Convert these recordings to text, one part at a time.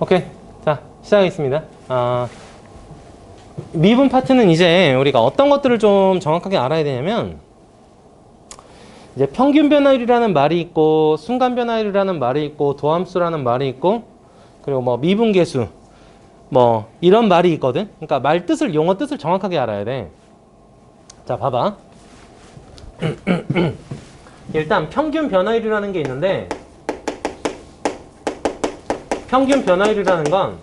오케이. 자, 시작하겠습니다. 미분 파트는 이제 우리가 어떤 것들을 좀 정확하게 알아야 되냐면, 이제 평균 변화율이라는 말이 있고, 순간 변화율이라는 말이 있고, 도함수라는 말이 있고, 그리고 뭐 미분계수, 뭐 이런 말이 있거든. 그러니까 말 뜻을, 용어 뜻을 정확하게 알아야 돼. 자, 봐봐. 일단 평균 변화율이라는 게 있는데, 평균 변화율이라는 건,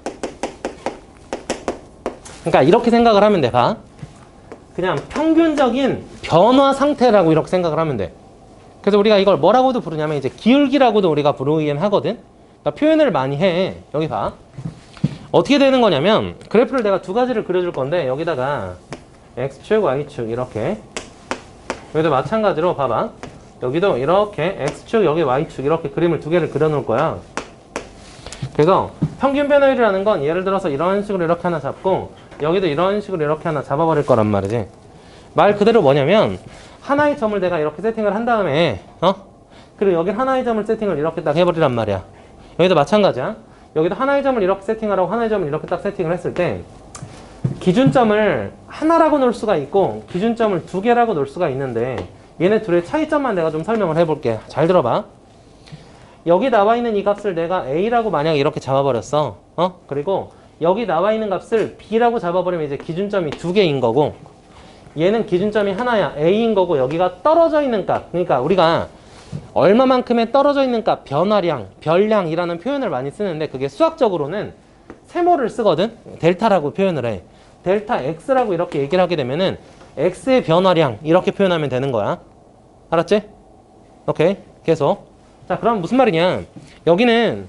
그러니까 이렇게 생각을 하면 돼. 봐. 그냥 평균적인 변화 상태라고 이렇게 생각을 하면 돼. 그래서 우리가 이걸 뭐라고도 부르냐면 이제 기울기라고도 우리가 부르긴 하거든. 그러니까 표현을 많이 해. 여기 봐. 어떻게 되는 거냐면, 그래프를 내가 두 가지를 그려줄 건데, 여기다가 x축, y축 이렇게, 여기도 마찬가지로 봐봐. 여기도 이렇게 x축, 여기 y축 이렇게 그림을 두 개를 그려놓을 거야. 그래서 평균 변화율이라는 건 예를 들어서 이런 식으로 이렇게 하나 잡고, 여기도 이런 식으로 이렇게 하나 잡아버릴 거란 말이지. 말 그대로 뭐냐면, 하나의 점을 내가 이렇게 세팅을 한 다음에, 그리고 여기 하나의 점을 세팅을 이렇게 딱 해버리란 말이야. 여기도 마찬가지야. 여기도 하나의 점을 이렇게 세팅하라고 하나의 점을 이렇게 딱 세팅을 했을 때, 기준점을 하나라고 놓을 수가 있고 기준점을 두 개라고 놓을 수가 있는데, 얘네 둘의 차이점만 내가 좀 설명을 해볼게. 잘 들어봐. 여기 나와 있는 이 값을 내가 A라고 만약에 이렇게 잡아버렸어. 그리고 여기 나와 있는 값을 B라고 잡아버리면 이제 기준점이 두 개인 거고, 얘는 기준점이 하나야. A인 거고, 여기가 떨어져 있는 값. 그러니까 우리가 얼마만큼의 떨어져 있는 값, 변화량, 별량이라는 표현을 많이 쓰는데, 그게 수학적으로는 세모를 쓰거든. 델타라고 표현을 해. 델타 X라고 이렇게 얘기를 하게 되면은 X의 변화량 이렇게 표현하면 되는 거야. 알았지? 오케이. 계속. 자, 그럼 무슨 말이냐. 여기는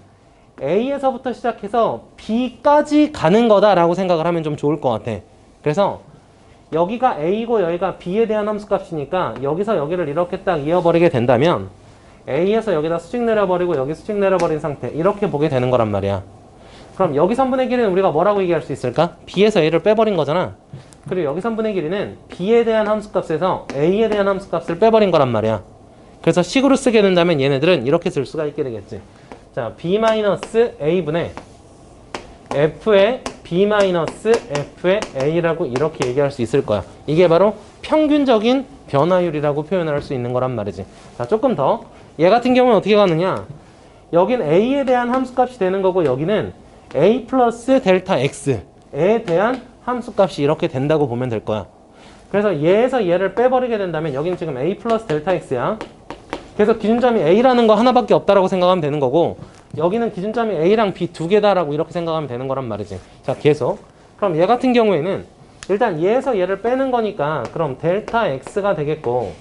A에서부터 시작해서 B까지 가는 거다라고 생각을 하면 좀 좋을 것 같아. 그래서 여기가 A고 여기가 B에 대한 함수값이니까 여기서 여기를 이렇게 딱 이어버리게 된다면, A에서 여기다 수직 내려버리고 여기 수직 내려버린 상태, 이렇게 보게 되는 거란 말이야. 그럼 여기 선분의 길이는 우리가 뭐라고 얘기할 수 있을까? B에서 A를 빼버린 거잖아. 그리고 여기 선분의 길이는 B에 대한 함수값에서 A에 대한 함수값을 빼버린 거란 말이야. 그래서 식으로 쓰게 된다면 얘네들은 이렇게 쓸 수가 있게 되겠지. 자, B-A분의 F의 B-F의 A라고 이렇게 얘기할 수 있을 거야. 이게 바로 평균적인 변화율이라고 표현을 할 수 있는 거란 말이지. 자, 조금 더. 얘 같은 경우는 어떻게 가느냐. 여긴 A에 대한 함수값이 되는 거고, 여기는 A 플러스 델타 X에 대한 함수값이 이렇게 된다고 보면 될 거야. 그래서 얘에서 얘를 빼버리게 된다면 여기는 지금 A 플러스 델타 X야. 그래서 기준점이 A라는 거 하나밖에 없다라고 생각하면 되는 거고, 여기는 기준점이 A랑 B 두 개다라고 이렇게 생각하면 되는 거란 말이지. 자, 계속. 그럼 얘 같은 경우에는 일단 얘에서 얘를 빼는 거니까 그럼 델타 X가 되겠고,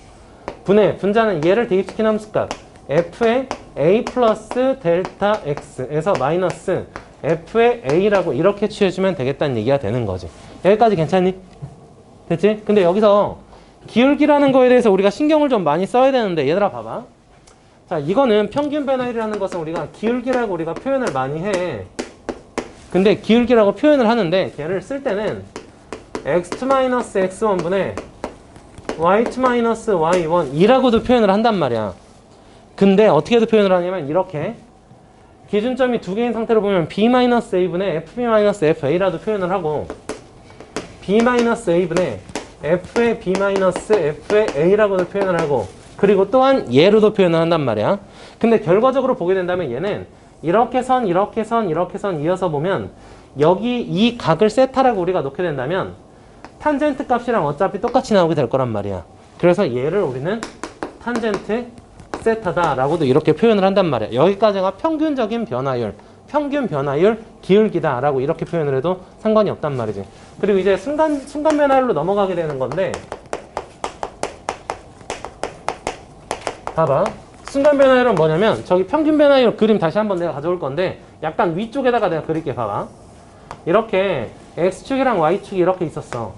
분자는 얘를 대입시킨 함수값 F의 A 플러스 델타 X에서 마이너스 F의 A라고 이렇게 취해주면 되겠다는 얘기가 되는 거지. 여기까지 괜찮니? 됐지? 근데 여기서 기울기라는 거에 대해서 우리가 신경을 좀 많이 써야 되는데, 얘들아 봐봐. 자, 이거는 평균 변화율이라는 것은 우리가 기울기라고 우리가 표현을 많이 해. 근데 기울기라고 표현을 하는데, 걔를 쓸 때는 x2-x1분의 y2-y1 이라고도 표현을 한단 말이야. 근데 어떻게도 표현을 하냐면 이렇게, 기준점이 두 개인 상태로 보면 b-a분의 fb-fa라도 표현을 하고, b-a분의 f의 b-f의 a라고도 표현을 하고, 그리고 또한 얘로도 표현을 한단 말이야. 근데 결과적으로 보게 된다면 얘는 이렇게 선, 이렇게 선, 이렇게 선 이어서 보면, 여기 이 각을 세타라고 우리가 놓게 된다면 탄젠트 값이랑 어차피 똑같이 나오게 될 거란 말이야. 그래서 얘를 우리는 탄젠트 세타다라고도 이렇게 표현을 한단 말이야. 여기까지가 평균적인 변화율, 평균 변화율 기울기다라고 이렇게 표현을 해도 상관이 없단 말이지. 그리고 이제 순간 변화율로 넘어가게 되는 건데, 봐봐. 순간 변화율은 뭐냐면, 저기 평균 변화율 그림 다시 한번 내가 가져올 건데, 약간 위쪽에다가 내가 그릴게. 봐봐. 이렇게 X축이랑 Y축이 이렇게 있었어.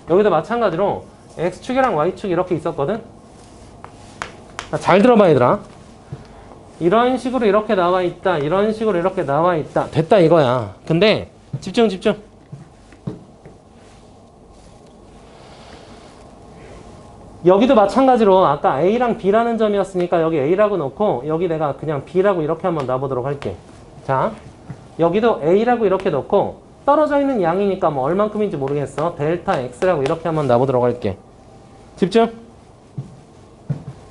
여기도 마찬가지로 X축이랑 Y축이 이렇게 있었거든. 잘 들어봐, 얘들아. 이런 식으로 이렇게 나와 있다, 이런 식으로 이렇게 나와 있다, 됐다 이거야. 근데 집중. 여기도 마찬가지로 아까 A랑 B라는 점이었으니까 여기 A라고 놓고, 여기 내가 그냥 B라고 이렇게 한번 놔보도록 할게. 자, 여기도 A라고 이렇게 넣고 떨어져 있는 양이니까 뭐 얼만큼인지 모르겠어. 델타 X라고 이렇게 한번 놔보도록 할게. 집중.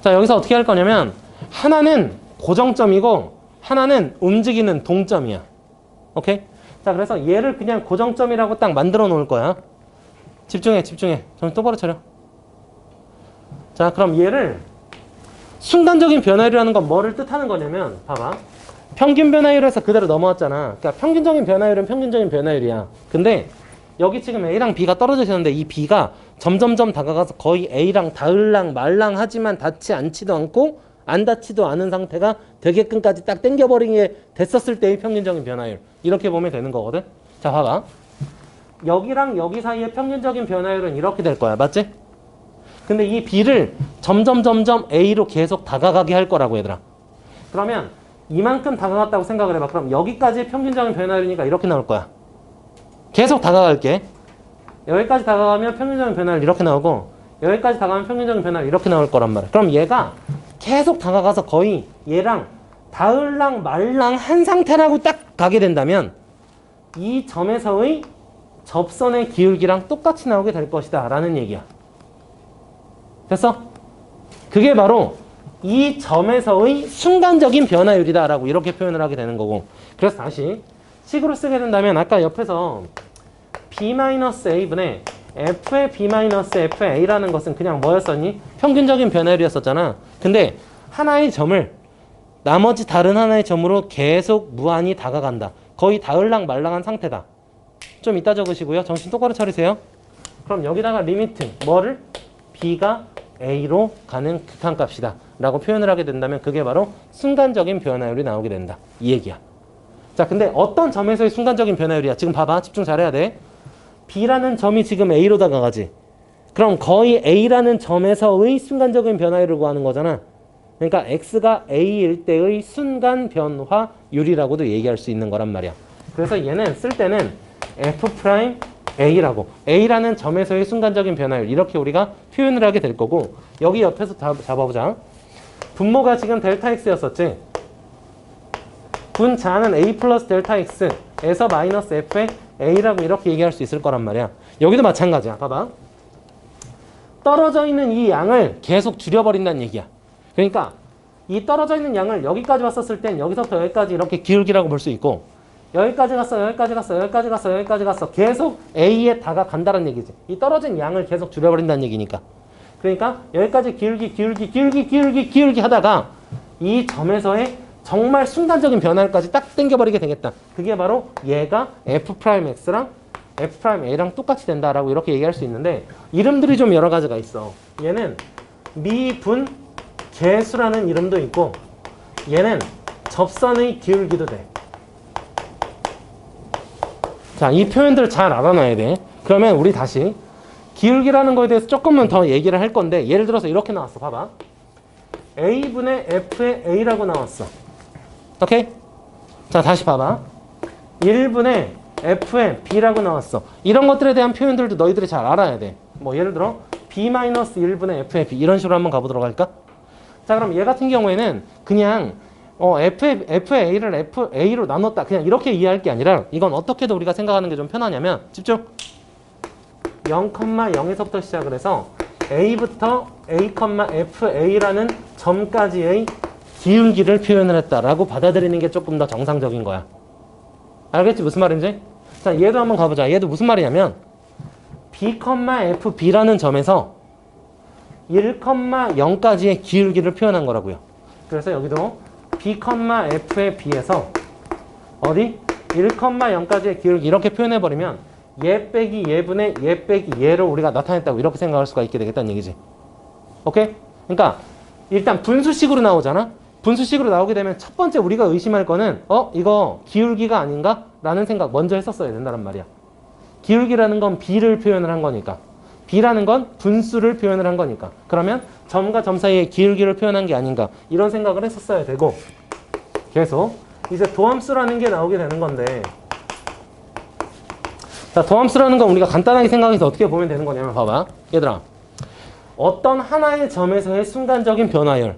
자, 여기서 어떻게 할 거냐면 하나는 고정점이고 하나는 움직이는 동점이야. 오케이? 자, 그래서 얘를 그냥 고정점이라고 딱 만들어 놓을 거야. 집중해, 집중해. 정신 똑바로 차려. 자, 그럼 얘를 순간적인 변화율이라는 건 뭐를 뜻하는 거냐면 봐봐. 평균 변화율에서 그대로 넘어왔잖아. 그러니까 평균적인 변화율은 평균적인 변화율이야. 근데 여기 지금 A랑 B가 떨어져 있었는데 이 B가 점점점 다가가서 거의 A랑 닿을랑 말랑 하지만 닿지 않지도 않고 안 닿지도 않은 상태가 되게끔까지 딱 당겨버리게 됐었을 때의 평균적인 변화율. 이렇게 보면 되는 거거든. 자, 봐봐. 여기랑 여기 사이의 평균적인 변화율은 이렇게 될 거야. 맞지? 근데 이 B를 점점 A로 계속 다가가게 할 거라고 얘들아. 그러면 이만큼 다가갔다고 생각을 해봐. 그럼 여기까지의 평균적인 변화율이니까 이렇게 나올 거야. 계속 다가갈게. 여기까지 다가가면 평균적인 변화율 이렇게 나오고 여기까지 다가가면 평균적인 변화율 이렇게 나올 거란 말이야. 그럼 얘가 계속 다가가서 거의 얘랑 닿을랑 말랑 한 상태라고 딱 가게 된다면 이 점에서의 접선의 기울기랑 똑같이 나오게 될 것이다 라는 얘기야. 됐어? 그게 바로 이 점에서의 순간적인 변화율이다 라고 이렇게 표현을 하게 되는 거고. 그래서 다시 식으로 쓰게 된다면 아까 옆에서 B-A분의 F의 B-F의 A라는 것은 그냥 뭐였었니? 평균적인 변화율이었었잖아. 근데 하나의 점을 나머지 다른 하나의 점으로 계속 무한히 다가간다. 거의 닿을랑 말랑한 상태다. 좀 이따 적으시고요. 정신 똑바로 차리세요. 그럼 여기다가 리미트 뭐를? B가 A로 가는 극한값이다 라고 표현을 하게 된다면 그게 바로 순간적인 변화율이 나오게 된다. 이 얘기야. 자, 근데 어떤 점에서의 순간적인 변화율이야? 지금 봐봐. 집중 잘해야 돼. B라는 점이 지금 A로 다가가지. 그럼 거의 A라는 점에서의 순간적인 변화율을 구하는 거잖아. 그러니까 X가 A일 때의 순간 변화율이라고도 얘기할 수 있는 거란 말이야. 그래서 얘는 쓸 때는 F'A라고 A라는 점에서의 순간적인 변화율 이렇게 우리가 표현을 하게 될 거고 여기 옆에서 잡아보자. 분모가 지금 델타 X였었지. 분자는 A 플러스 델타 X에서 마이너스 F의 A라고 이렇게 얘기할 수 있을 거란 말이야. 여기도 마찬가지야. 봐봐. 떨어져 있는 이 양을 계속 줄여버린다는 얘기야. 그러니까 이 떨어져 있는 양을 여기까지 왔었을 땐 여기서부터 여기까지 이렇게 기울기라고 볼 수 있고 여기까지 갔어, 여기까지 갔어, 여기까지 갔어, 여기까지 갔어. 계속 A에 다가간다는 얘기지. 이 떨어진 양을 계속 줄여버린다는 얘기니까. 그러니까 여기까지 기울기 하다가 이 점에서의 정말 순간적인 변화까지 딱 당겨버리게 되겠다. 그게 바로 얘가 F'X랑 F'A랑 똑같이 된다라고 이렇게 얘기할 수 있는데 이름들이 좀 여러 가지가 있어. 얘는 미분 계수라는 이름도 있고 얘는 접선의 기울기도 돼. 자, 이 표현들을 잘 알아놔야 돼. 그러면 우리 다시 기울기라는 거에 대해서 조금만 더 얘기를 할 건데 예를 들어서 이렇게 나왔어. 봐봐. A분의 F의 A라고 나왔어. 오케이? 자, 다시 봐봐. 1분의 F의 B라고 나왔어. 이런 것들에 대한 표현들도 너희들이 잘 알아야 돼. 뭐 예를 들어 B-1분의 F의 B 이런 식으로 한번 가보도록 할까? 자, 그럼 얘 같은 경우에는 그냥 F의 A를 A로 나눴다. 그냥 이렇게 이해할 게 아니라 이건 어떻게도 우리가 생각하는 게 좀 편하냐면 집중! 0,0에서부터 시작을 해서 A부터 A,FA라는 점까지의 기울기를 표현을 했다라고 받아들이는 게 조금 더 정상적인 거야. 알겠지? 무슨 말인지? 자, 얘도 한번 가보자. 얘도 무슨 말이냐면 B,FB라는 점에서 1,0까지의 기울기를 표현한 거라고요. 그래서 여기도 B,F의 B에서 어디? 1,0까지의 기울기 이렇게 표현해버리면 얘 빼기 얘분의 얘 빼기 얘를 우리가 나타냈다고 이렇게 생각할 수가 있게 되겠다는 얘기지. 오케이? 그러니까 일단 분수식으로 나오잖아? 분수식으로 나오게 되면 첫 번째 우리가 의심할 거는 이거 기울기가 아닌가? 라는 생각 먼저 했었어야 된다는 말이야. 기울기라는 건 B를 표현을 한 거니까. B라는 건 분수를 표현을 한 거니까. 그러면 점과 점 사이의 기울기를 표현한 게 아닌가 이런 생각을 했었어야 되고 계속 이제 도함수라는 게 나오게 되는 건데 자, 도함수라는 건 우리가 간단하게 생각해서 어떻게 보면 되는 거냐면 봐봐. 얘들아. 어떤 하나의 점에서의 순간적인 변화율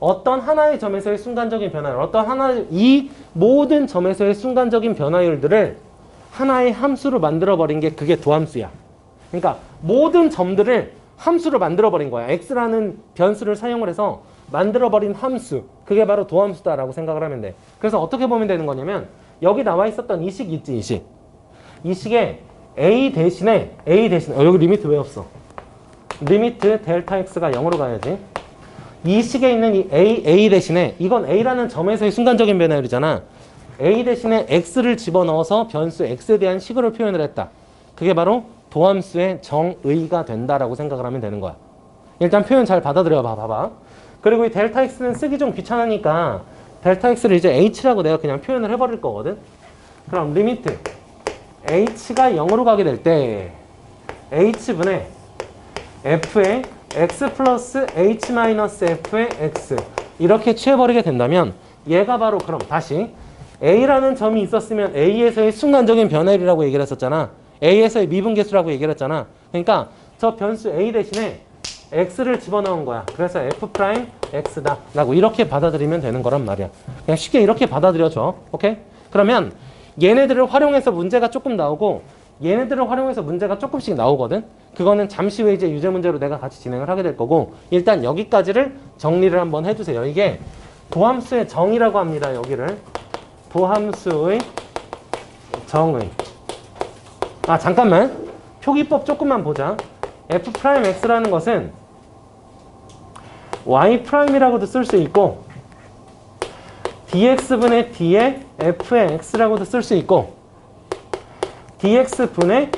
어떤 하나의 점에서의 순간적인 변화율, 어떤 하나의 이 모든 점에서의 순간적인 변화율들을 하나의 함수로 만들어버린 게 그게 도함수야. 그러니까 모든 점들을 함수로 만들어버린 거야. x라는 변수를 사용을 해서 만들어버린 함수. 그게 바로 도함수다라고 생각을 하면 돼. 그래서 어떻게 보면 되는 거냐면 여기 나와 있었던 이 식 있지, 이 식. 이 식에 a 대신에 여기 리미트 왜 없어? 리미트 델타 x가 0으로 가야지. 이 식에 있는 이 a 대신에 이건 a라는 점에서의 순간적인 변화율이잖아. a 대신에 x를 집어넣어서 변수 x에 대한 식으로 표현을 했다. 그게 바로 도함수의 정의가 된다라고 생각을 하면 되는 거야. 일단 표현 잘 받아들여 봐봐. 그리고 이 델타 x는 쓰기 좀 귀찮으니까 델타 x를 이제 h라고 내가 그냥 표현을 해버릴 거거든. 그럼 리미트 h가 0으로 가게 될 때 h분의 f의 x 플러스 h 마이너스 f의 x 이렇게 취해버리게 된다면 얘가 바로 그럼 다시 a라는 점이 있었으면 a에서의 순간적인 변화율이라고 얘기를 했었잖아. a에서의 미분계수라고 얘기를 했잖아. 그러니까 저 변수 a 대신에 x를 집어넣은 거야. 그래서 f 프라임 x다 라고 이렇게 받아들이면 되는 거란 말이야. 그냥 쉽게 이렇게 받아들여줘. 오케이? 그러면 얘네들을 활용해서 문제가 조금 나오고 얘네들을 활용해서 문제가 조금씩 나오거든. 그거는 잠시 후에 이제 유제 문제로 내가 같이 진행을 하게 될 거고 일단 여기까지를 정리를 한번 해주세요. 이게 도함수의 정의라고 합니다. 여기를 도함수의 정의. 아 잠깐만 표기법 조금만 보자. f 프라임 x라는 것은 y 프라임이라고도 쓸 수 있고 dx분의 d의 f의 x라고도 쓸 수 있고 dx분의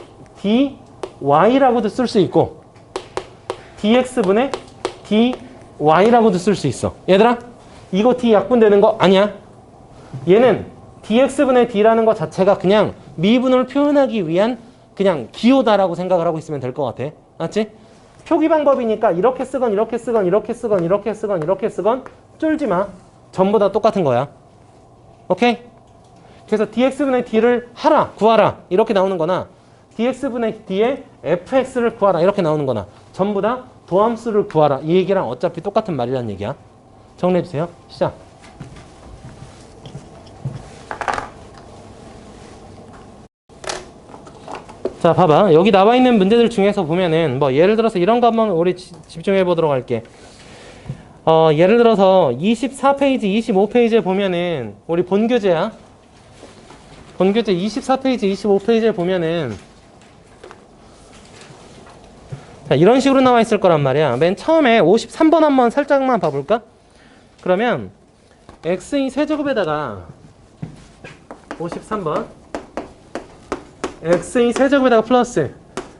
dy라고도 쓸 수 있고 dx분의 dy라고도 쓸 수 있어. 얘들아 이거 d 약분되는 거 아니야. 얘는 dx분의 d라는 것 자체가 그냥 미분을 표현하기 위한 그냥 기호다라고 생각을 하고 있으면 될 것 같아. 맞지? 표기 방법이니까 이렇게 쓰건 이렇게 쓰건 이렇게 쓰건 이렇게 쓰건 이렇게 쓰건 쫄지 마. 전부 다 똑같은 거야. 오케이? 그래서 dx분의 d를 하라, 구하라 이렇게 나오는 거나 dx분의 d의 fx를 구하라 이렇게 나오는 거나 전부 다 도함수를 구하라 이 얘기랑 어차피 똑같은 말이라는 얘기야. 정리해주세요. 시작. 자 봐봐 여기 나와 있는 문제들 중에서 보면은 뭐 예를 들어서 이런 거 한번 우리 집중해 보도록 할게. 예를 들어서 24페이지 25페이지에 보면은 우리 본교재야. 본교재 24페이지 25페이지에 보면은 자 이런 식으로 나와 있을 거란 말이야. 맨 처음에 53번 한번 살짝만 봐볼까? 그러면 x의 세제곱에다가 53번 x의 세제곱에다가 플러스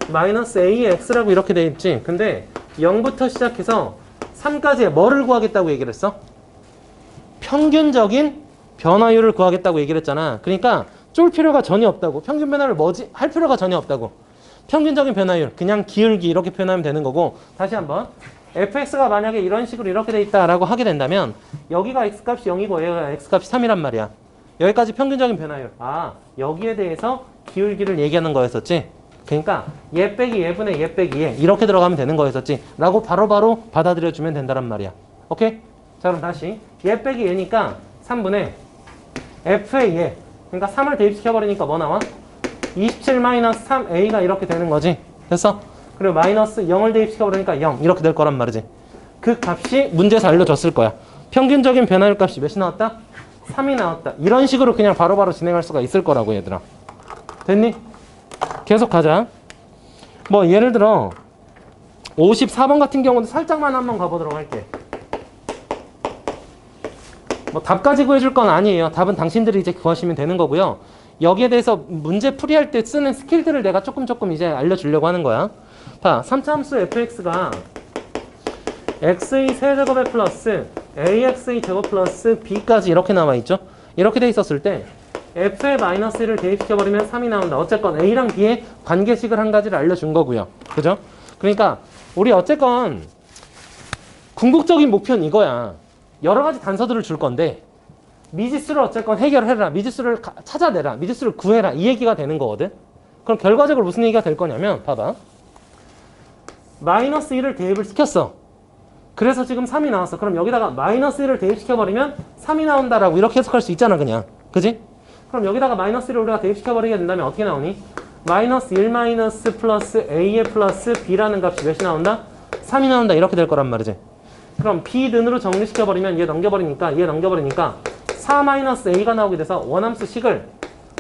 마이너스 ax라고 이렇게 돼 있지. 근데 0부터 시작해서 3까지 뭐를 구하겠다고 얘기를 했어? 평균적인 변화율을 구하겠다고 얘기를 했잖아. 그러니까 쫄 필요가 전혀 없다고. 평균 변화를 뭐지? 할 필요가 전혀 없다고. 평균적인 변화율 그냥 기울기 이렇게 표현하면 되는 거고. 다시 한번 fx가 만약에 이런 식으로 이렇게 돼 있다라고 하게 된다면 여기가 x값이 0이고 여기가 x값이 3이란 말이야. 여기까지 평균적인 변화율. 아 여기에 대해서 기울기를 얘기하는 거였었지. 그러니까 얘 빼기 얘분의 얘 빼기 얘 이렇게 들어가면 되는 거였었지 라고 바로바로 받아들여주면 된다란 말이야. 오케이? 자 그럼 다시 얘 빼기 얘니까 3분의 f의 얘 그러니까 3을 대입시켜버리니까 뭐 나와? 27-3a가 이렇게 되는 거지. 됐어? 그리고 마이너스 0을 대입시켜버리니까 0 이렇게 될 거란 말이지. 그 값이 문제에서 알려줬을 거야. 평균적인 변화율 값이 몇이 나왔다? 3이 나왔다. 이런 식으로 그냥 바로바로 진행할 수가 있을 거라고 얘들아. 됐니? 계속 가자. 뭐 예를 들어 54번 같은 경우도 살짝만 한번 가보도록 할게. 뭐 답까지 구해줄 건 아니에요. 답은 당신들이 이제 구하시면 되는 거고요. 여기에 대해서 문제 풀이할 때 쓰는 스킬들을 내가 조금 이제 알려주려고 하는 거야. 봐, 3차 함수 fx가 x의 세제곱에 플러스 ax의 제곱 플러스 b까지 이렇게 나와 있죠. 이렇게 돼 있었을 때 f의 마이너스 1을 대입시켜버리면 3이 나온다. 어쨌건 a랑 b의 관계식을 한 가지를 알려준 거고요. 그죠? 그러니까 우리 어쨌건 궁극적인 목표는 이거야. 여러 가지 단서들을 줄 건데 미지수를 어쨌건 해결해라. 미지수를 찾아내라. 미지수를 구해라. 이 얘기가 되는 거거든. 그럼 결과적으로 무슨 얘기가 될 거냐면 봐봐. 마이너스 1을 대입을 시켰어. 그래서 지금 3이 나왔어. 그럼 여기다가 마이너스 1을 대입시켜버리면 3이 나온다라고 이렇게 해석할 수 있잖아, 그냥. 그지? 그럼 여기다가 마이너스 1을 우리가 대입시켜버리게 된다면 어떻게 나오니? 마이너스 1 마이너스 플러스 a의 플러스 b라는 값이 몇이 나온다? 3이 나온다. 이렇게 될 거란 말이지. 그럼 b 는으로 정리시켜버리면 얘 넘겨버리니까 4 마이너스 a가 나오게 돼서 원함수식을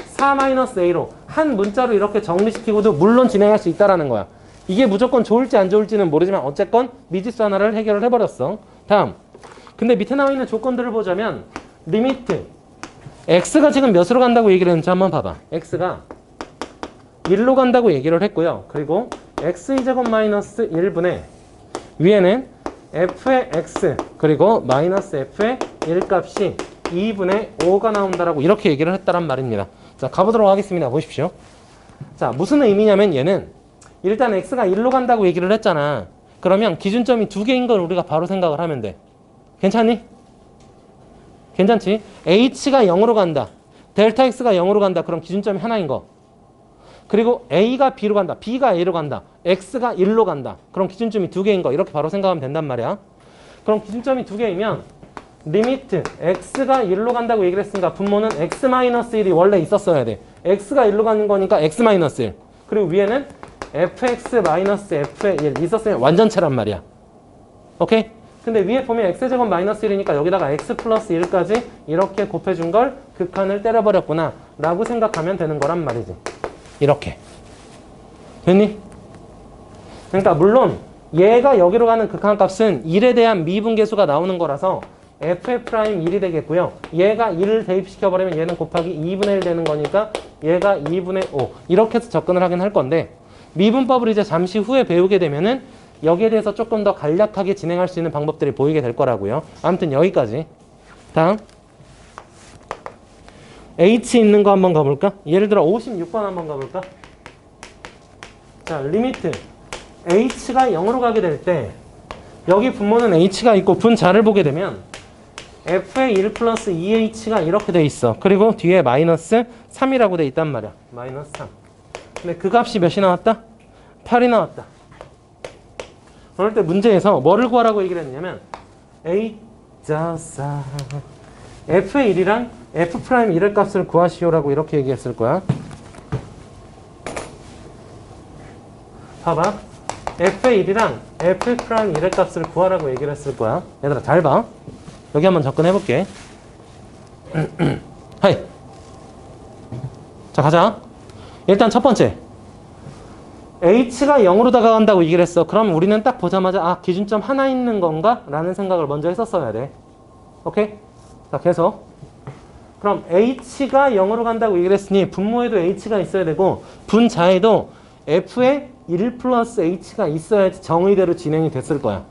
4 마이너스 a로 한 문자로 이렇게 정리시키고도 물론 진행할 수 있다라는 거야. 이게 무조건 좋을지 안 좋을지는 모르지만 어쨌건 미지수 하나를 해결을 해버렸어. 다음. 근데 밑에 나와 있는 조건들을 보자면 리미트 x가 지금 몇으로 간다고 얘기를 했는지 한번 봐봐. x가 1로 간다고 얘기를 했고요. 그리고 x2제곱 마이너스 1분의 위에는 f의 x 그리고 마이너스 f의 1값이 2분의 5가 나온다라고 이렇게 얘기를 했다란 말입니다. 자, 가보도록 하겠습니다. 보십시오. 자, 무슨 의미냐면 얘는 일단 x가 1로 간다고 얘기를 했잖아. 그러면 기준점이 두 개인 걸 우리가 바로 생각을 하면 돼. 괜찮니? 괜찮지? h가 0으로 간다. 델타 x가 0으로 간다. 그럼 기준점이 하나인 거. 그리고 a가 b로 간다. b가 a로 간다. x가 1로 간다. 그럼 기준점이 두 개인 거. 이렇게 바로 생각하면 된단 말이야. 그럼 기준점이 두 개이면 리미트 x가 1로 간다고 얘기를 했으니까 분모는 x-1이 원래 있었어야 돼. x가 1로 가는 거니까 x-1. 그리고 위에는 fx-f의 1 있었으면 완전체란 말이야. 오케이? 근데 위에 보면 x제곱 마이너스 1이니까 여기다가 x 플러스 1까지 이렇게 곱해준 걸 극한을 때려버렸구나 라고 생각하면 되는 거란 말이지. 이렇게. 됐니? 그러니까 물론 얘가 여기로 가는 극한값은 1에 대한 미분계수가 나오는 거라서 f'1이 되겠고요. 얘가 1을 대입시켜버리면 얘는 곱하기 2분의 1 되는 거니까 얘가 2분의 5 이렇게 해서 접근을 하긴 할 건데 미분법을 이제 잠시 후에 배우게 되면은 여기에 대해서 조금 더 간략하게 진행할 수 있는 방법들이 보이게 될 거라고요. 아무튼 여기까지. 다음 H 있는 거 한번 가볼까? 예를 들어 56번 한번 가볼까? 자, 리미트 H가 0으로 가게 될 때 여기 분모는 H가 있고 분자를 보게 되면 F의 1 플러스 2H가 이렇게 돼 있어. 그리고 뒤에 마이너스 3이라고 돼 있단 말이야. 마이너스 3. 근데 그 값이 몇이 나왔다? 8이 나왔다. 그럴 때 문제에서 뭐를 구하라고 얘기를 했냐면 H자사 F의 1이랑 F'1의 값을 구하시오라고 이렇게 얘기했을 거야. 봐봐. F의 1이랑 F'1의 값을 구하라고 얘기를 했을 거야. 얘들아 잘 봐. 여기 한번 접근해볼게. 하이. 자, 가자. 일단 첫 번째. H가 0으로 다가간다고 얘기를 했어. 그럼 우리는 딱 보자마자 아, 기준점 하나 있는 건가? 라는 생각을 먼저 했었어야 돼. 오케이? 자, 계속. 그럼 H가 0으로 간다고 얘기를 했으니 분모에도 H가 있어야 되고 분자에도 F의 1 플러스 H가 있어야지 정의대로 진행이 됐을 거야.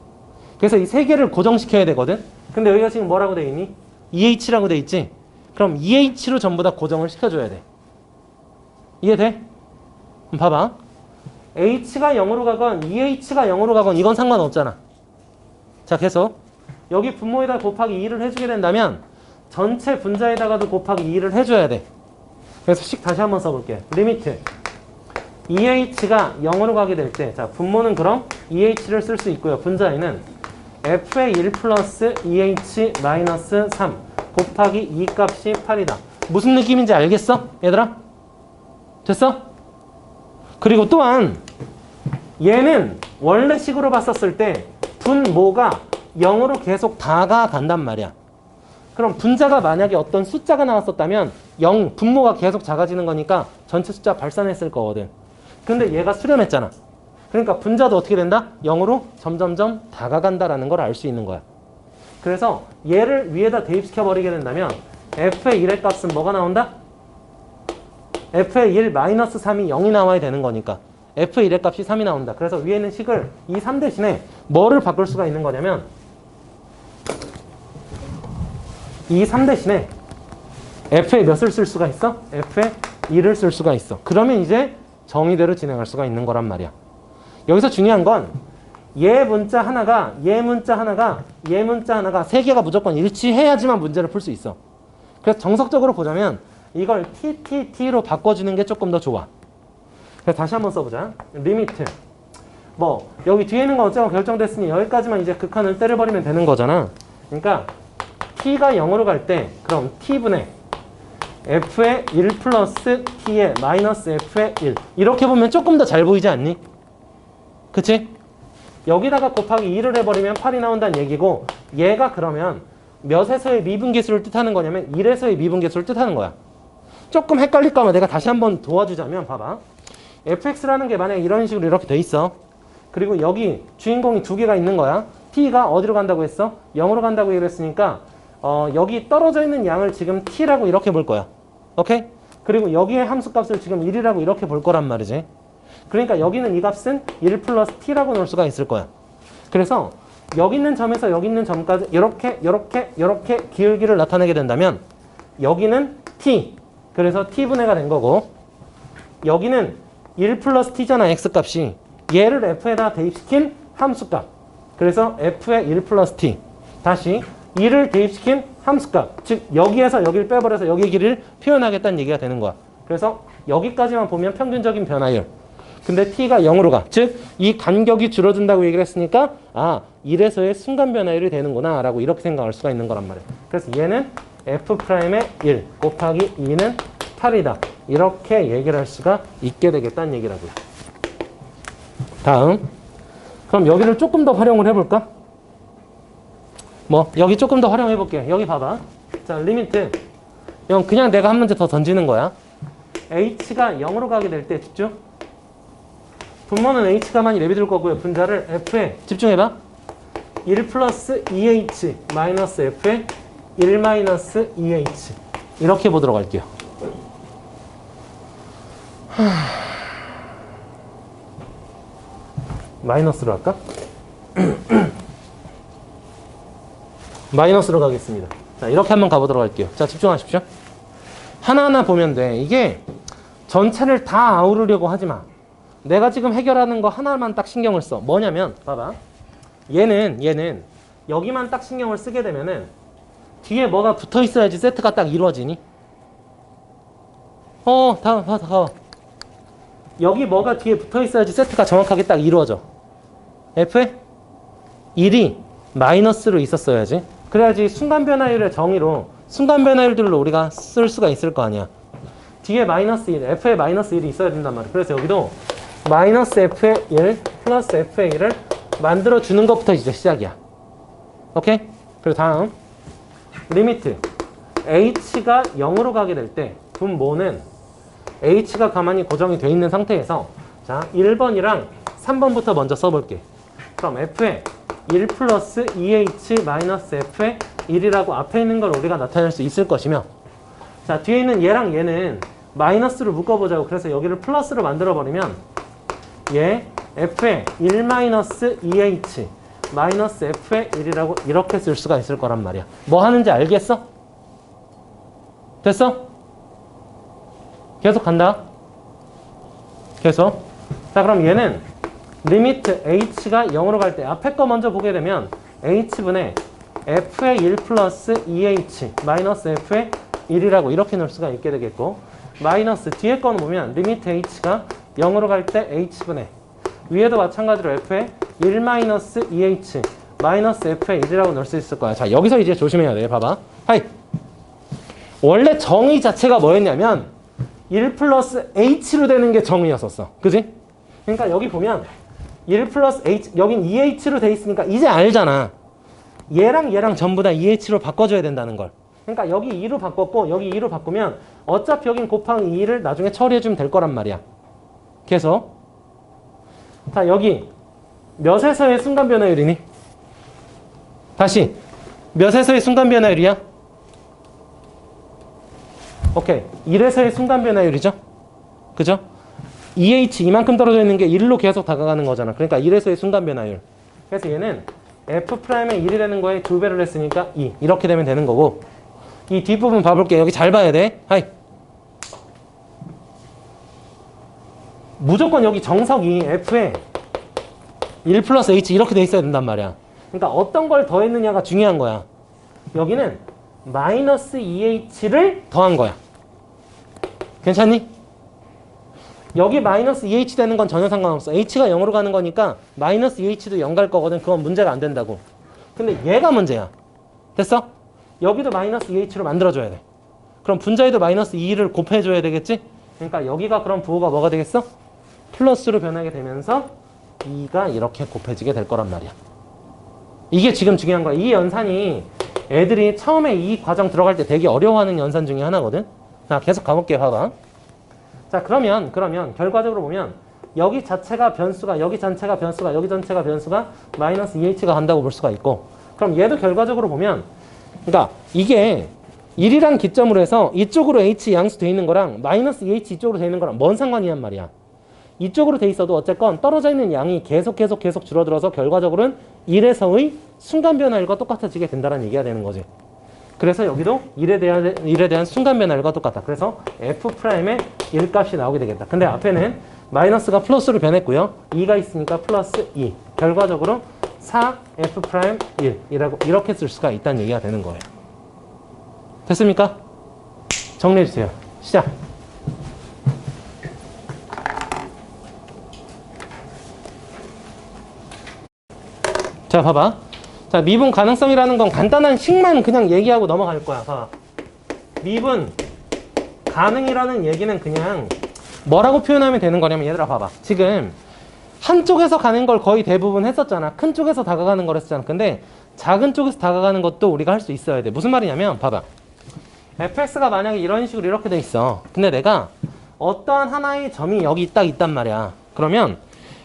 그래서 이 세 개를 고정시켜야 되거든. 근데 여기가 지금 뭐라고 돼 있니? 2H라고 돼 있지? 그럼 2H로 전부 다 고정을 시켜줘야 돼. 이해돼? 봐봐. H가 0으로 가건 2H가 0으로 가건 이건 상관없잖아. 자, 계속. 여기 분모에다 곱하기 2를 해주게 된다면 전체 분자에다가도 곱하기 2를 해줘야 돼. 그래서 식 다시 한번 써볼게. 리미트 2H가 0으로 가게 될 때, 자, 분모는 그럼 2H를 쓸 수 있고요. 분자에는 F의 1 플러스 2H 마이너스 3 곱하기 2 값이 8이다. 무슨 느낌인지 알겠어? 얘들아? 됐어? 그리고 또한 얘는 원래 식으로 봤었을 때 분모가 0으로 계속 다가간단 말이야. 그럼 분자가 만약에 어떤 숫자가 나왔었다면 0, 분모가 계속 작아지는 거니까 전체 숫자 발산했을 거거든. 근데 얘가 수렴했잖아. 그러니까 분자도 어떻게 된다? 0으로 점점점 다가간다라는 걸 알 수 있는 거야. 그래서 얘를 위에다 대입시켜버리게 된다면 F의 1의 값은 뭐가 나온다? F의 1 마이너스 3이 0이 나와야 되는 거니까 F의 1의 값이 3이 나온다. 그래서 위에 있는 식을 이 3 대신에 뭐를 바꿀 수가 있는 거냐면 이 3 대신에 F의 몇을 쓸 수가 있어? F의 1을 쓸 수가 있어. 그러면 이제 정의대로 진행할 수가 있는 거란 말이야. 여기서 중요한 건 얘 문자 하나가 얘 문자 하나가 얘 문자 하나가 세 개가 무조건 일치해야지만 문제를 풀 수 있어. 그래서 정석적으로 보자면 이걸 TTT로 바꿔주는 게 조금 더 좋아. 그래서 다시 한번 써보자. 리미트 뭐 여기 뒤에 있는 건 어쩌고 결정됐으니 여기까지만 이제 극한을 때려버리면 되는 거잖아. 그러니까 t가 0으로 갈 때 그럼 t분의 f의 1 플러스 t의 마이너스 f의 1 이렇게 보면 조금 더 잘 보이지 않니? 그치? 여기다가 곱하기 2를 해버리면 8이 나온다는 얘기고 얘가 그러면 몇에서의 미분계수를 뜻하는 거냐면 1에서의 미분계수를 뜻하는 거야. 조금 헷갈릴까 봐 내가 다시 한번 도와주자면 봐봐. fx라는 게 만약에 이런 식으로 이렇게 돼 있어. 그리고 여기 주인공이 두 개가 있는 거야. t가 어디로 간다고 했어? 0으로 간다고 얘기를 했으니까 여기 떨어져 있는 양을 지금 t라고 이렇게 볼 거야. 오케이? 그리고 여기에 함수값을 지금 1이라고 이렇게 볼 거란 말이지. 그러니까 여기는 이 값은 1 플러스 t라고 놓을 수가 있을 거야. 그래서 여기 있는 점에서 여기 있는 점까지 이렇게 기울기를 나타내게 된다면 여기는 t, 그래서 t분해가 된 거고 여기는 1 플러스 t잖아, x값이. 얘를 f에다 대입시킨 함수값. 그래서 f의 1 플러스 t. 다시 2를 대입시킨 함수값. 즉 여기에서 여기를 빼버려서 여기 길이를 표현하겠다는 얘기가 되는 거야. 그래서 여기까지만 보면 평균적인 변화율. 근데 t가 0으로 가. 즉 이 간격이 줄어든다고 얘기를 했으니까 1에서의 순간 변화율이 되는구나 라고 이렇게 생각할 수가 있는 거란 말이에요. 그래서 얘는 f'의 1 곱하기 2는 8이다. 이렇게 얘기를 할 수가 있게 되겠다는 얘기라고요. 다음. 그럼 여기를 조금 더 활용을 해볼까? 여기 조금 더 활용해볼게. 여기 봐봐. 자, 리미트. 그냥 내가 한 문제 더 던지는 거야. h가 0으로 가게 될 때 집중. 분모는 h가만이 내비둘 거고요. 분자를 f에 집중해봐. 1 플러스 2h 마이너스 f에 1 마이너스 2h 이렇게 보도록 할게요. 마이너스로 할까? 마이너스로 가겠습니다. 자, 이렇게 한번 가보도록 할게요. 자, 집중하십시오. 하나하나 보면 돼. 이게 전체를 다 아우르려고 하지 마. 내가 지금 해결하는 거 하나만 딱 신경을 써. 뭐냐면 봐봐. 얘는 여기만 딱 신경을 쓰게 되면은 뒤에 뭐가 붙어 있어야지 세트가 딱 이루어지니? 다. 여기 뭐가 뒤에 붙어 있어야지 세트가 정확하게 딱 이루어져. F에 1이 마이너스로 있었어야지. 그래야지 순간 변화율의 정의로 순간 변화율들로 우리가 쓸 수가 있을 거 아니야. 뒤에 마이너스 1, F에 마이너스 1이 있어야 된단 말이야. 그래서 여기도 마이너스 F의 1 플러스 F의 1을 만들어주는 것부터 이제 시작이야. 오케이? 그리고 다음 리미트 h가 0으로 가게 될 때 분모는 h가 가만히 고정이 돼 있는 상태에서 자 1번이랑 3번부터 먼저 써볼게. 그럼 f의 1 플러스 2h 마이너스 f의 1이라고 앞에 있는 걸 우리가 나타낼 수 있을 것이며 자 뒤에 있는 얘랑 얘는 마이너스로 묶어보자고. 그래서 여기를 플러스로 만들어버리면 얘 f의 1 마이너스 2h 마이너스 f의 1이라고 이렇게 쓸 수가 있을 거란 말이야. 뭐 하는지 알겠어? 됐어? 계속 간다. 계속. 자 그럼 얘는 리미트 h가 0으로 갈 때 앞에 거 먼저 보게 되면 h분의 f의 1 플러스 2h 마이너스 f의 1이라고 이렇게 넣을 수가 있게 되겠고 마이너스 뒤에 거는 보면 리미트 h가 0으로 갈 때 h분의 위에도 마찬가지로 f의 1 마이너스 2h 마이너스 f의 1이라고 넣을 수 있을 거야. 자 여기서 이제 조심해야 돼. 봐봐. 하이. 원래 정의 자체가 뭐였냐면 1 플러스 h로 되는 게 정의였었어. 그지? 그러니까 여기 보면 1 플러스 h 여긴 2h로 돼 있으니까 이제 알잖아. 얘랑 전부 다 2h로 바꿔줘야 된다는 걸. 그러니까 여기 2로 바꿨고 여기 2로 바꾸면 어차피 여긴 곱하기 2를 나중에 처리해주면 될 거란 말이야. 계속. 자 여기 몇에서의 순간 변화율이니? 다시 몇에서의 순간 변화율이야? 오케이 1에서의 순간 변화율이죠? 그죠? 2h 이만큼 떨어져 있는 게 1로 계속 다가가는 거잖아. 그러니까 1에서의 순간 변화율. 그래서 얘는 f'의 1이라는 거에 2배를 했으니까 2 이렇게 되면 되는 거고 이 뒷부분 봐볼게. 여기 잘 봐야 돼. 하이. 무조건 여기 정석이 f에 1 플러스 h 이렇게 돼 있어야 된단 말이야. 그러니까 어떤 걸 더했느냐가 중요한 거야. 여기는 마이너스 2h를 더한 거야. 괜찮니? 여기 마이너스 2h 되는 건 전혀 상관없어. h가 0으로 가는 거니까 마이너스 2h도 0 갈 거거든. 그건 문제가 안 된다고. 근데 얘가 문제야. 됐어? 여기도 마이너스 2h로 만들어줘야 돼. 그럼 분자에도 마이너스 2를 곱해줘야 되겠지? 그러니까 여기가 그럼 부호가 뭐가 되겠어? 플러스로 변하게 되면서 2가 이렇게 곱해지게 될 거란 말이야. 이게 지금 중요한 거야. 이 연산이 애들이 처음에 이 과정 들어갈 때 되게 어려워하는 연산 중에 하나거든. 자, 계속 가볼게요. 봐봐. 자, 그러면 결과적으로 보면 여기 자체가 변수가, 여기 전체가 변수가, 여기 전체가 변수가 마이너스 2h가 간다고 볼 수가 있고, 그럼 얘도 결과적으로 보면, 그러니까 이게 1이란 기점으로 해서 이쪽으로 h 양수 돼 있는 거랑 마이너스 2h 이쪽으로 돼 있는 거랑 뭔 상관이란 말이야. 이쪽으로 돼 있어도 어쨌건 떨어져 있는 양이 계속 줄어들어서 결과적으로는 1에서의 순간 변화율과 똑같아지게 된다는 얘기가 되는 거지. 그래서 여기도 1에 대한 순간 변화율과 똑같다. 그래서 F'의 1값이 나오게 되겠다. 근데 앞에는 마이너스가 플러스로 변했고요. 2가 있으니까 플러스 2. 결과적으로 4F'1이라고 이렇게 쓸 수가 있다는 얘기가 되는 거예요. 됐습니까? 정리해 주세요. 시작. 자, 봐봐. 자, 미분 가능성이라는 건 간단한 식만 그냥 얘기하고 넘어갈 거야. 봐봐. 미분 가능이라는 얘기는 그냥 뭐라고 표현하면 되는 거냐면, 얘들아 봐봐. 지금 한쪽에서 가는 걸 거의 대부분 했었잖아. 큰 쪽에서 다가가는 걸 했었잖아. 근데 작은 쪽에서 다가가는 것도 우리가 할 수 있어야 돼. 무슨 말이냐면 봐봐. fx가 만약에 이런 식으로 이렇게 돼 있어. 근데 내가 어떠한 하나의 점이 여기 딱 있단 말이야. 그러면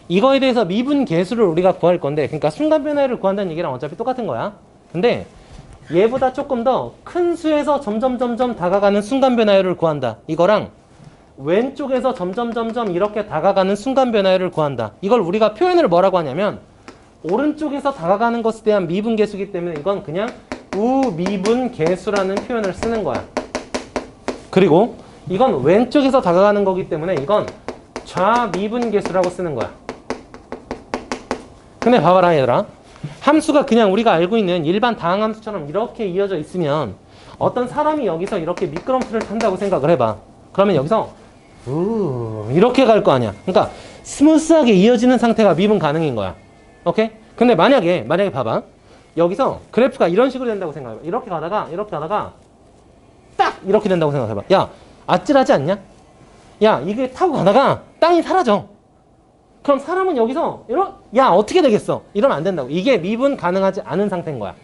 이거에 대해서 미분 계수를 우리가 구할 건데, 그러니까 순간 변화를 구한다는 얘기랑 어차피 똑같은 거야. 근데 얘보다 조금 더 큰 수에서 점점 다가가는 순간 변화율을 구한다. 이거랑 왼쪽에서 점점 이렇게 다가가는 순간 변화율을 구한다. 이걸 우리가 표현을 뭐라고 하냐면, 오른쪽에서 다가가는 것에 대한 미분 계수이기 때문에 이건 그냥 우미분 계수라는 표현을 쓰는 거야. 그리고 이건 왼쪽에서 다가가는 거기 때문에 이건 좌미분 계수라고 쓰는 거야. 근데 봐봐라 얘들아. 함수가 그냥 우리가 알고 있는 일반 다항함수처럼 이렇게 이어져 있으면 어떤 사람이 여기서 이렇게 미끄럼틀을 탄다고 생각을 해봐. 그러면 여기서 이렇게 갈 거 아니야. 그러니까 스무스하게 이어지는 상태가 미분 가능인 거야. 오케이? 근데 만약에 봐봐. 여기서 그래프가 이런 식으로 된다고 생각해봐. 이렇게 가다가 딱 이렇게 된다고 생각해봐. 야, 아찔하지 않냐? 야, 이게 타고 가다가 땅이 사라져. 그럼 사람은 여기서 야, 어떻게 되겠어? 이러면 안 된다고. 이게 미분 가능하지 않은 상태인 거야.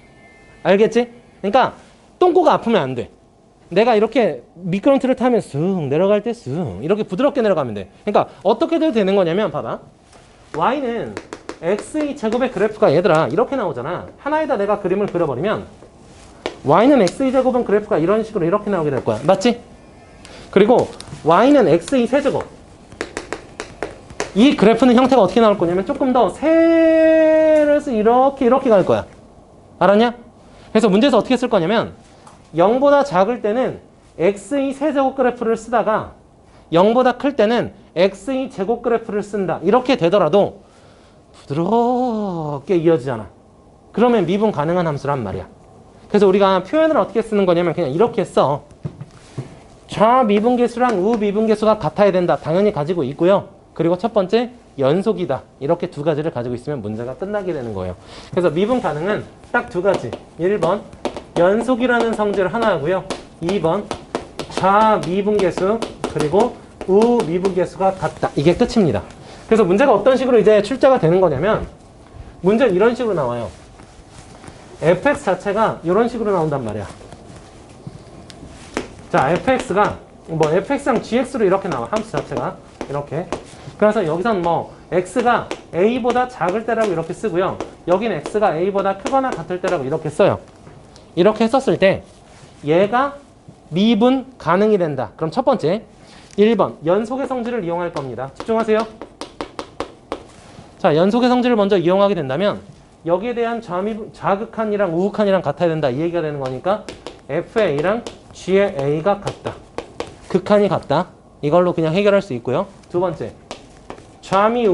알겠지? 그러니까 똥꼬가 아프면 안 돼. 내가 이렇게 미끄럼틀을 타면 쑥 내려갈 때 쑥 이렇게 부드럽게 내려가면 돼. 그러니까 어떻게 되는 거냐면 봐봐. y는 x의 제곱의 그래프가 얘들아 이렇게 나오잖아. 하나에다 내가 그림을 그려버리면 y는 x의 제곱은 그래프가 이런 식으로 이렇게 나오게 될 거야. 맞지? 그리고 y는 x의 세제곱. 이 그래프는 형태가 어떻게 나올 거냐면 조금 더 세로서 이렇게 갈 거야. 알았냐? 그래서 문제에서 어떻게 쓸 거냐면 0보다 작을 때는 x의 세제곱 그래프를 쓰다가 0보다 클 때는 x의 제곱 그래프를 쓴다. 이렇게 되더라도 부드럽게 이어지잖아. 그러면 미분 가능한 함수란 말이야. 그래서 우리가 표현을 어떻게 쓰는 거냐면 그냥 이렇게 써. 좌미분계수랑 우미분계수가 같아야 된다. 당연히 가지고 있고요. 그리고 첫 번째 연속이다. 이렇게 두 가지를 가지고 있으면 문제가 끝나게 되는 거예요. 그래서 미분 가능은 딱 두 가지. 1번 연속이라는 성질 하나고요. 2번 좌미분계수 그리고 우미분계수가 같다. 이게 끝입니다. 그래서 문제가 어떤 식으로 이제 출제가 되는 거냐면 문제는 이런 식으로 나와요. fx 자체가 이런 식으로 나온단 말이야. 자, fx가 fx랑 gx로 이렇게 나와. 함수 자체가 이렇게. 그래서 여기선 x가 a보다 작을 때라고 이렇게 쓰고요. 여기는 x가 a보다 크거나 같을 때라고 이렇게 써요. 이렇게 했었을 때 얘가 미분 가능이 된다. 그럼 첫 번째 1번 연속의 성질을 이용할 겁니다. 집중하세요. 자, 연속의 성질을 먼저 이용하게 된다면 여기에 대한 좌극한이랑 우극한이랑 같아야 된다. 이 얘기가 되는 거니까 f의 a랑 g의 a가 같다. 극한이 같다. 이걸로 그냥 해결할 수 있고요. 두 번째 좌미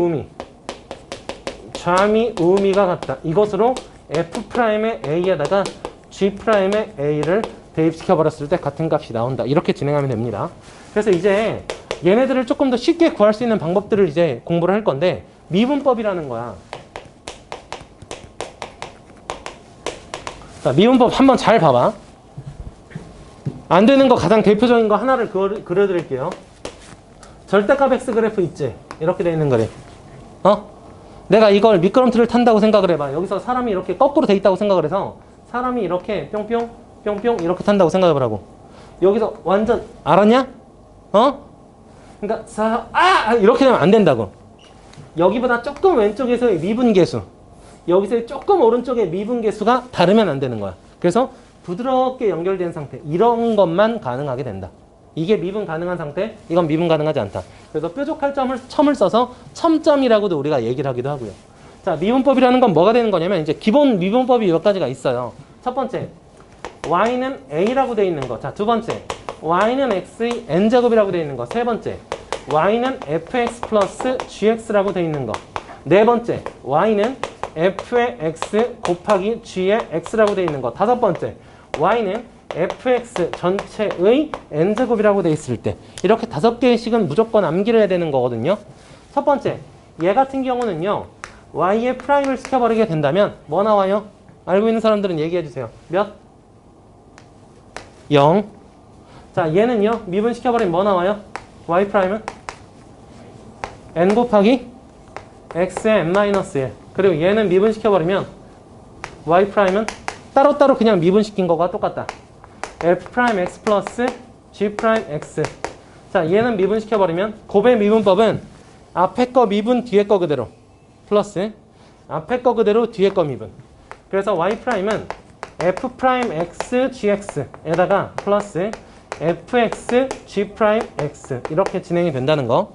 우미가 같다. 이것으로 f'의 a에다가 g'의 a를 대입시켜 버렸을 때 같은 값이 나온다. 이렇게 진행하면 됩니다. 그래서 이제 얘네들을 조금 더 쉽게 구할 수 있는 방법들을 이제 공부를 할 건데 미분법이라는 거야. 자, 미분법 한번 잘 봐봐. 안 되는 거 가장 대표적인 거 하나를 그려드릴게요. 절대값 x 그래프 있지? 이렇게 돼 있는 그래. 내가 이걸 미끄럼틀을 탄다고 생각을 해봐. 여기서 사람이 이렇게 거꾸로 돼 있다고 생각을 해서 사람이 이렇게 뿅뿅 뿅뿅 이렇게 탄다고 생각을 하고 여기서 완전 알았냐? 그러니까 이렇게 되면 안 된다고. 여기보다 조금 왼쪽에서의 미분계수, 여기서 조금 오른쪽의 미분계수가 다르면 안 되는 거야. 그래서 부드럽게 연결된 상태, 이런 것만 가능하게 된다. 이게 미분 가능한 상태, 이건 미분 가능하지 않다. 그래서 뾰족할 첨을 써서 첨점이라고도 우리가 얘기를 하기도 하고요. 자, 미분법이라는 건 뭐가 되는 거냐면 이제 기본 미분법이 몇 가지가 있어요. 첫 번째, y는 a라고 돼 있는 거. 자, 두 번째, y는 x의 n제곱이라고 돼 있는 거. 세 번째, y는 fx 플러스 gx라고 돼 있는 거. 네 번째, y는 f의 x 곱하기 g의 x라고 돼 있는 거. 다섯 번째, y는 fx 전체의 n제곱이라고 돼 있을 때 이렇게 5개씩은 무조건 암기를 해야 되는 거거든요. 첫 번째, 얘 같은 경우는요, y에 프라임을 시켜버리게 된다면 뭐 나와요? 알고 있는 사람들은 얘기해 주세요. 몇? 0. 자, 얘는요, 미분시켜버리면 뭐 나와요? y 프라임은? n 곱하기 x의 n-1. 그리고 얘는 미분시켜버리면 y 프라임은 따로따로 그냥 미분시킨 거가 똑같다. f 프라임 x 플러스 g 프라임 x. 자, 얘는 미분시켜버리면 곱의 미분법은 앞에 거 미분 뒤에 거 그대로 플러스 앞에 거 그대로 뒤에 거 미분. 그래서 y 프라임은 f 프라임 x gx에다가 플러스 fx g 프라임 x 이렇게 진행이 된다는 거.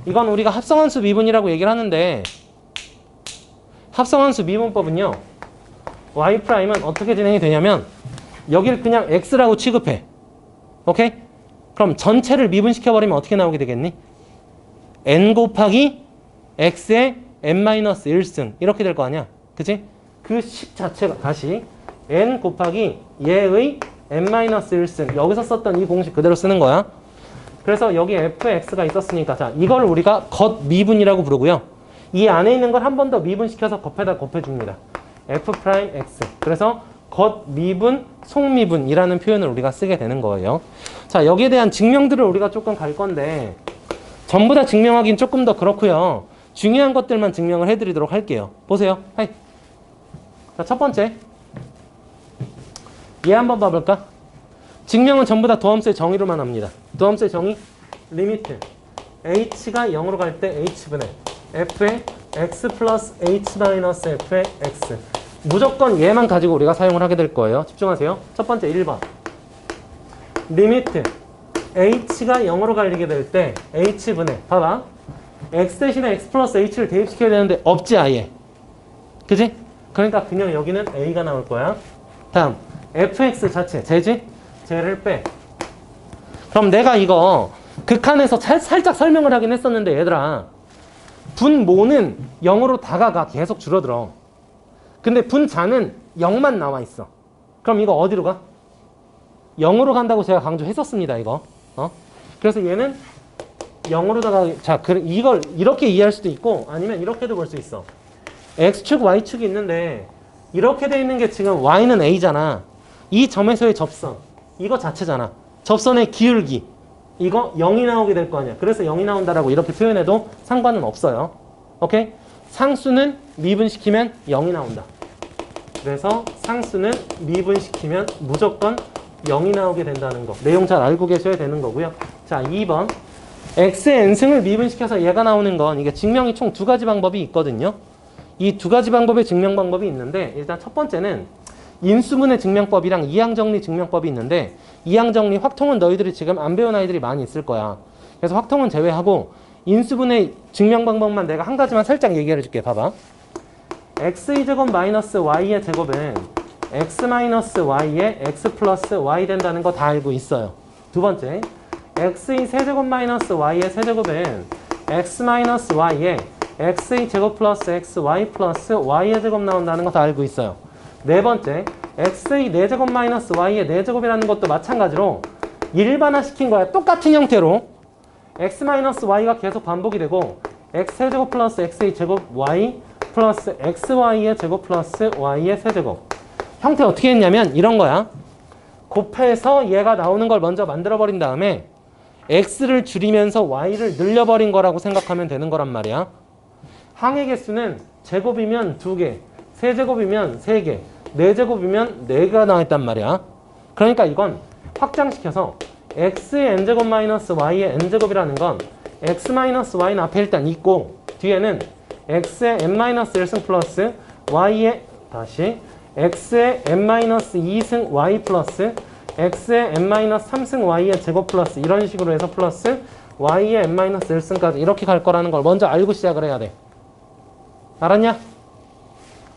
이건 우리가 합성함수 미분이라고 얘기를 하는데 합성함수 미분법은요, y 프라임은 어떻게 진행이 되냐면 여기를 그냥 x라고 취급해. 오케이? 그럼 전체를 미분시켜버리면 어떻게 나오게 되겠니? n 곱하기 x의 n-1승 이렇게 될 거 아니야. 그치? 그 식 자체가 다시 n 곱하기 얘의 n-1승 여기서 썼던 이 공식 그대로 쓰는 거야. 그래서 여기 fx가 있었으니까 자, 이걸 우리가 겉미분이라고 부르고요. 이 안에 있는 걸 한 번 더 미분시켜서 겉에다 곱해줍니다. f'x. 그래서 겉미분, 속미분이라는 표현을 우리가 쓰게 되는 거예요. 자, 여기에 대한 증명들을 우리가 조금 갈 건데 전부 다 증명하기는 조금 더 그렇고요. 중요한 것들만 증명을 해드리도록 할게요. 보세요. 하이. 자, 첫 번째, 얘 한번 봐볼까? 증명은 전부 다 도함수의 정의로만 합니다. 도함수의 정의, 리미트 h가 0으로 갈 때 h분의 f의 x 플러스 h 마이너스 f의 x. 무조건 얘만 가지고 우리가 사용을 하게 될 거예요. 집중하세요. 첫 번째 1번. 리미트 h가 0으로 갈리게 될 때 h분의, 봐봐, x 대신에 x 플러스 h를 대입시켜야 되는데 없지 아예. 그지? 그러니까 그냥 여기는 a가 나올 거야. 다음 fx 자체, 쟤지? 쟤를 빼. 그럼 내가 이거 극한에서 살짝 설명을 하긴 했었는데 얘들아, 분모는 0으로 다가가 계속 줄어들어. 근데 분자는 0만 나와 있어. 그럼 이거 어디로 가? 0으로 간다고 제가 강조했었습니다, 이거. 그래서 얘는 0으로 다가, 자, 이걸 이렇게 이해할 수도 있고 아니면 이렇게도 볼 수 있어. x축, y축이 있는데 이렇게 돼 있는 게 지금 y는 a잖아. 이 점에서의 접선, 이거 자체잖아. 접선의 기울기, 이거 0이 나오게 될 거 아니야. 그래서 0이 나온다라고 이렇게 표현해도 상관은 없어요. 오케이? 상수는 미분시키면 0이 나온다. 그래서 상수는 미분시키면 무조건 0이 나오게 된다는 거. 내용 잘 알고 계셔야 되는 거고요. 자, 2번. x의 n승을 미분시켜서 얘가 나오는 건 이게 증명이 총 2가지 방법이 있거든요. 이 2가지 방법의 증명 방법이 있는데 일단 첫 번째는 인수분해 증명법이랑 이항정리 증명법이 있는데 이항정리, 확통은 너희들이 지금 안 배운 아이들이 많이 있을 거야. 그래서 확통은 제외하고 인수분해 증명 방법만 내가 한 가지만 살짝 얘기해 줄게. 봐봐. x의 제곱 마이너스 y의 제곱은 x 마이너스 y의 x 플러스 y 된다는 거 다 알고 있어요. 두 번째, x의 세제곱 마이너스 y의 세제곱은 x 마이너스 y의 x의 제곱 플러스 x y 플러스 y의 제곱 나온다는 거 다 알고 있어요. 네 번째, x의 4제곱 마이너스 y의 4제곱이라는 것도 마찬가지로 일반화 시킨 거야. 똑같은 형태로 x-y가 계속 반복이 되고 x세제곱 플러스 x제곱 y 플러스 xy의 제곱 플러스 y의 세제곱. 형태 어떻게 했냐면 이런 거야. 곱해서 얘가 나오는 걸 먼저 만들어버린 다음에 x를 줄이면서 y를 늘려버린 거라고 생각하면 되는 거란 말이야. 항의 개수는 제곱이면 2개, 세제곱이면 3개, 4제곱이면 4개가 나와있단 말이야. 그러니까 이건 확장시켜서 x의 n제곱 마이너스 y의 n제곱이라는 건 x 마이너스 y는 앞에 일단 있고 뒤에는 x의 n-1승 플러스 y의 다시 x의 n-2승 y 플러스 x의 n-3승 y의 제곱 플러스 이런 식으로 해서 플러스 y의 n-1승까지 이렇게 갈 거라는 걸 먼저 알고 시작을 해야 돼. 알았냐?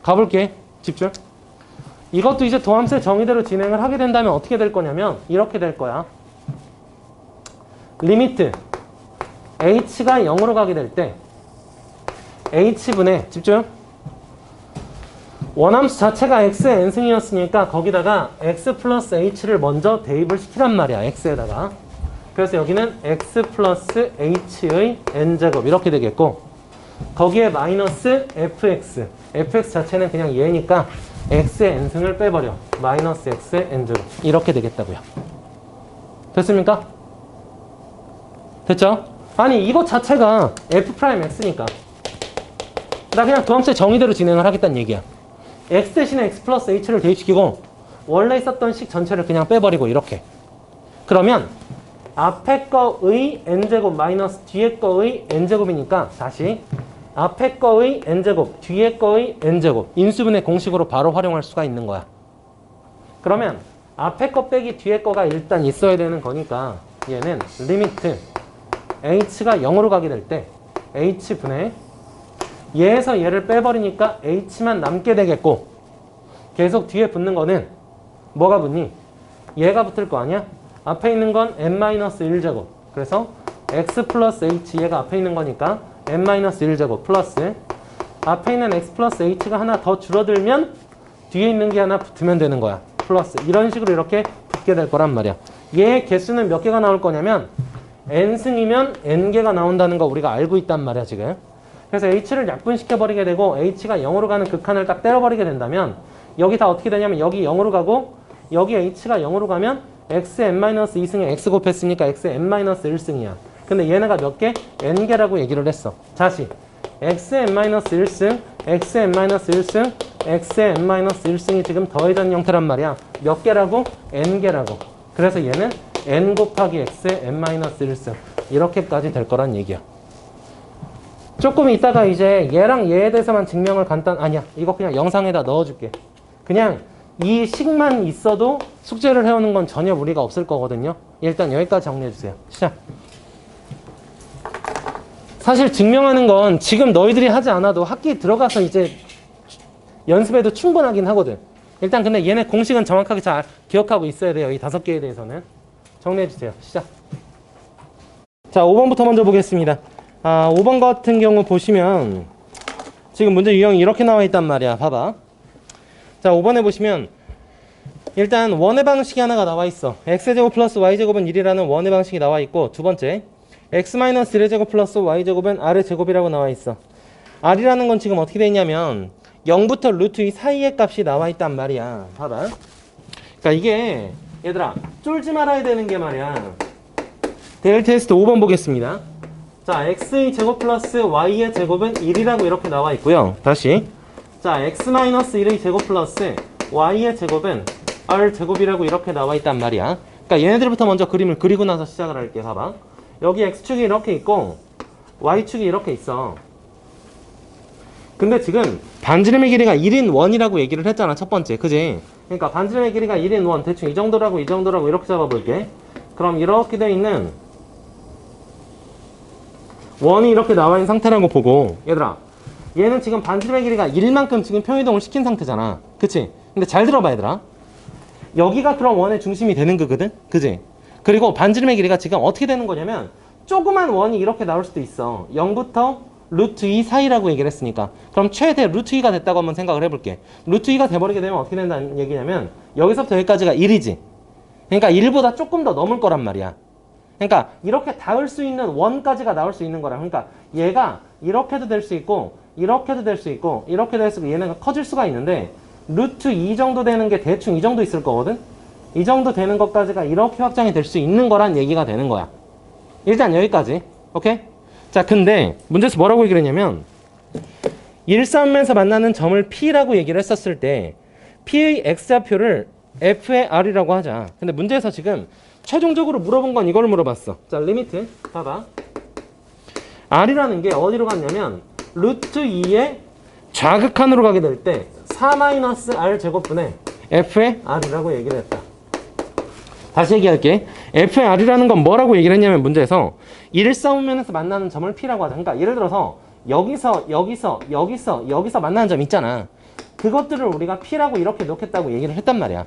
가볼게. 집중. 이것도 이제 도함수의 정의대로 진행을 하게 된다면 어떻게 될 거냐면 이렇게 될 거야. 리미트 h가 0으로 가게 될 때 h분의 집중. 원함수 자체가 x의 n승이었으니까 거기다가 x 플러스 h를 먼저 대입을 시키란 말이야. x에다가. 그래서 여기는 x 플러스 h의 n제곱 이렇게 되겠고 거기에 마이너스 fx. fx 자체는 그냥 얘니까 x의 n승을 빼버려. 마이너스 x의 n제곱 이렇게 되겠다고요. 됐습니까? 됐죠? 아니 이것 자체가 f'x니까 나 그냥 도함수의 정의대로 진행을 하겠다는 얘기야. x 대신에 x 플러스 h를 대입시키고 원래 있었던 식 전체를 그냥 빼버리고 이렇게. 그러면 앞에 거의 n제곱 마이너스 뒤에 거의 n제곱이니까 다시 앞에 거의 n제곱 뒤에 거의 n제곱 인수분해 공식으로 바로 활용할 수가 있는 거야. 그러면 앞에 거 빼기 뒤에 거가 일단 있어야 되는 거니까 얘는 리미트 h가 0으로 가게 될 때 h분의 얘에서 얘를 빼버리니까 h만 남게 되겠고 계속 뒤에 붙는 거는 뭐가 붙니? 얘가 붙을 거 아니야? 앞에 있는 건 n-1제곱 그래서 x 플러스 h 얘가 앞에 있는 거니까 n-1제곱 플러스 앞에 있는 x 플러스 h가 하나 더 줄어들면 뒤에 있는 게 하나 붙으면 되는 거야. 플러스 이런 식으로 이렇게 붙게 될 거란 말이야. 얘 개수는 몇 개가 나올 거냐면 n승이면 n개가 나온다는 거 우리가 알고 있단 말이야 지금. 그래서 h를 약분시켜버리게 되고 h가 0으로 가는 극한을 딱 때려버리게 된다면 여기 다 어떻게 되냐면 여기 0으로 가고 여기 h가 0으로 가면 x의 n-2승에 x 곱했으니까 x의 n-1승이야. 근데 얘네가 몇 개? n개라고 얘기를 했어. 다시 x의 n-1승, x의 n-1승, x의 n-1승이 지금 더해진 형태란 말이야. 몇 개라고? n개라고. 그래서 얘는 n 곱하기 x의 n-1승 이렇게까지 될 거란 얘기야. 조금 이따가 이제 얘랑 얘에 대해서만 증명을 아니야 이거 그냥 영상에다 넣어줄게. 그냥 이 식만 있어도 숙제를 해오는 건 전혀 무리가 없을 거거든요. 일단 여기까지 정리해주세요. 시작. 사실 증명하는 건 지금 너희들이 하지 않아도 학기에 들어가서 이제 연습해도 충분하긴 하거든. 일단 근데 얘네 공식은 정확하게 잘 기억하고 있어야 돼요. 이 5개에 대해서는. 정리해주세요. 시작. 자, 5번부터 먼저 보겠습니다. 5번 같은 경우 보시면 지금 문제 유형이 이렇게 나와 있단 말이야. 봐봐. 자, 5번에 보시면 일단 원의 방식이 하나가 나와 있어. x제곱 플러스 y제곱은 1이라는 원의 방식이 나와 있고 두 번째 x-1의 제곱 플러스 y제곱은 r의 제곱이라고 나와 있어. r이라는 건 지금 어떻게 돼 있냐면 0부터 루트 2 사이의 값이 나와 있단 말이야. 봐봐. 그러니까 이게 얘들아 쫄지 말아야 되는 게 말이야. 데일 테스트 5번 보겠습니다. 자, x의 제곱 플러스 y의 제곱은 1이라고 이렇게 나와 있고요. 다시. 자, x-1의 제곱 플러스 y의 제곱은 r 제곱이라고 이렇게 나와 있단 말이야. 그러니까 얘네들부터 먼저 그림을 그리고 나서 시작을 할게. 봐봐. 여기 x축이 이렇게 있고 y축이 이렇게 있어. 근데 지금 반지름의 길이가 1인 원이라고 얘기를 했잖아. 첫 번째. 그지? 그러니까 반지름의 길이가 1인 원. 대충 이 정도라고 이 정도라고 이렇게 잡아볼게. 그럼 이렇게 돼 있는 원이 이렇게 나와 있는 상태라고 보고 얘들아 얘는 지금 반지름의 길이가 1만큼 지금 평이동을 시킨 상태잖아. 그치? 근데 잘 들어봐 얘들아. 여기가 그럼 원의 중심이 되는 거거든? 그지? 그리고 반지름의 길이가 지금 어떻게 되는 거냐면 조그만 원이 이렇게 나올 수도 있어. 0부터 루트 2 사이라고 얘기를 했으니까. 그럼 최대 루트 2가 됐다고 한번 생각을 해볼게. 루트 2가 돼버리게 되면 어떻게 된다는 얘기냐면 여기서부터 여기까지가 1이지. 그러니까 1보다 조금 더 넘을 거란 말이야. 그러니까 이렇게 닿을 수 있는 원까지가 나올 수 있는 거라. 그러니까 얘가 이렇게도 될 수 있고 이렇게도 될 수 있고 이렇게 될 수 있고 얘네가 커질 수가 있는데 루트 2 정도 되는 게 대충 이 정도 있을 거거든. 이 정도 되는 것까지가 이렇게 확장이 될 수 있는 거란 얘기가 되는 거야. 일단 여기까지. 오케이? 자, 근데 문제에서 뭐라고 얘기를 했냐면 일사면에서 만나는 점을 P라고 얘기를 했었을 때 P의 X좌표를 F의 R이라고 하자. 근데 문제에서 지금 최종적으로 물어본 건 이걸 물어봤어. 자, 리미트 봐봐. R이라는 게 어디로 갔냐면 루트 2의 좌극한으로 가게 될 때 4-R 제곱분의 F의 R이라고 얘기를 했다. 다시 얘기할게. F의 R이라는 건 뭐라고 얘기를 했냐면 문제에서 일사분면에서 만나는 점을 P라고 하자. 그러니까 예를 들어서 여기서 만나는 점 있잖아. 그것들을 우리가 P라고 이렇게 놓겠다고 얘기를 했단 말이야.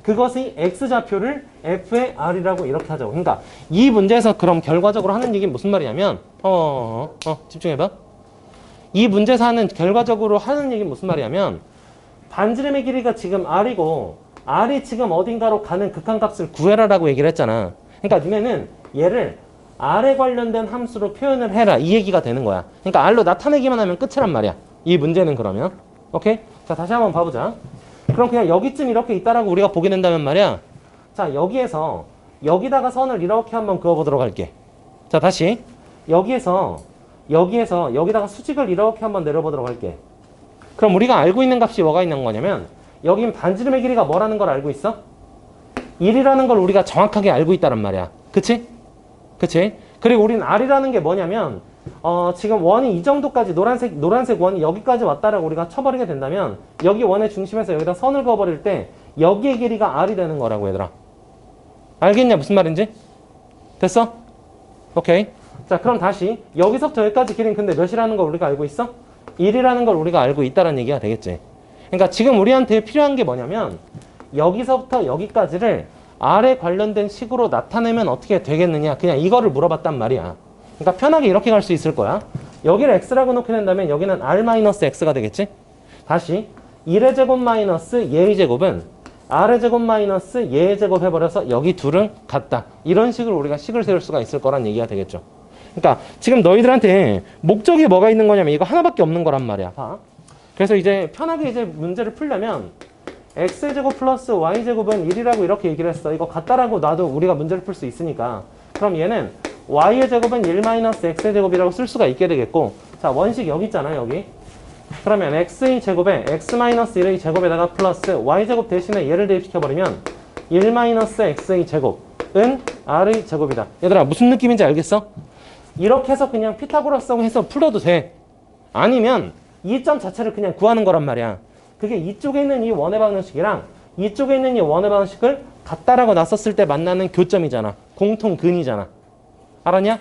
그것의 X좌표를 F의 R이라고 이렇게 하자고. 그러니까 이 문제에서 그럼 결과적으로 하는 얘기는 무슨 말이냐면 집중해봐. 이 문제에서 하는 결과적으로 하는 얘기는 무슨 말이냐면 반지름의 길이가 지금 R이고 R이 지금 어딘가로 가는 극한값을 구해라라고 얘기를 했잖아. 그러니까 니네는 얘를 R에 관련된 함수로 표현을 해라 이 얘기가 되는 거야. 그러니까 R로 나타내기만 하면 끝이란 말이야. 이 문제는 그러면. 오케이? 자, 다시 한번 봐보자. 그럼 그냥 여기쯤 이렇게 있다라고 우리가 보게 된다면 말이야. 자, 여기에서 여기다가 선을 이렇게 한번 그어보도록 할게. 자, 다시 여기에서 여기다가 수직을 이렇게 한번 내려보도록 할게. 그럼 우리가 알고 있는 값이 뭐가 있는 거냐면 여긴 반지름의 길이가 뭐라는 걸 알고 있어? 1이라는 걸 우리가 정확하게 알고 있다란 말이야. 그치? 그치? 그리고 우리는 R이라는 게 뭐냐면 지금 원이 이 정도까지 노란색 원이 여기까지 왔다라고 우리가 쳐버리게 된다면 여기 원의 중심에서 여기다 선을 그어버릴 때 여기의 길이가 R이 되는 거라고 얘들아. 알겠냐 무슨 말인지? 됐어? 오케이. 자, 그럼 다시 여기서부터 여기까지 길이는 근데 몇이라는 걸 우리가 알고 있어? 1이라는 걸 우리가 알고 있다는 얘기가 되겠지. 그러니까 지금 우리한테 필요한 게 뭐냐면 여기서부터 여기까지를 R에 관련된 식으로 나타내면 어떻게 되겠느냐, 그냥 이거를 물어봤단 말이야. 그러니까 편하게 이렇게 갈 수 있을 거야. 여기를 X라고 놓게 된다면 여기는 R-X가 되겠지. 다시 1의 제곱 마이너스 얘의 제곱은 R의 제곱 마이너스 얘의 제곱 해버려서 여기 둘은 같다. 이런 식으로 우리가 식을 세울 수가 있을 거란 얘기가 되겠죠. 그러니까 지금 너희들한테 목적이 뭐가 있는 거냐면 이거 하나밖에 없는 거란 말이야. 봐. 그래서 이제 편하게 이제 문제를 풀려면 x제곱 플러스 y제곱은 1이라고 이렇게 얘기를 했어. 이거 같다라고 놔도 우리가 문제를 풀 수 있으니까. 그럼 얘는 y의 제곱은 1-x의 제곱이라고 쓸 수가 있게 되겠고, 자, 원식 여기 있잖아, 여기. 그러면 x의 제곱에 x-1의 제곱에다가 플러스 y제곱 대신에 얘를 대입시켜버리면 1-x의 제곱은 r의 제곱이다. 얘들아, 무슨 느낌인지 알겠어? 이렇게 해서 그냥 피타고라스라고 해서 풀어도 돼. 아니면 이 점 자체를 그냥 구하는 거란 말이야. 그게 이쪽에 있는 이 원의 방정식이랑 이쪽에 있는 이 원의 방정식을 같다라고 놨었을 때 만나는 교점이잖아. 공통근이잖아. 알았냐?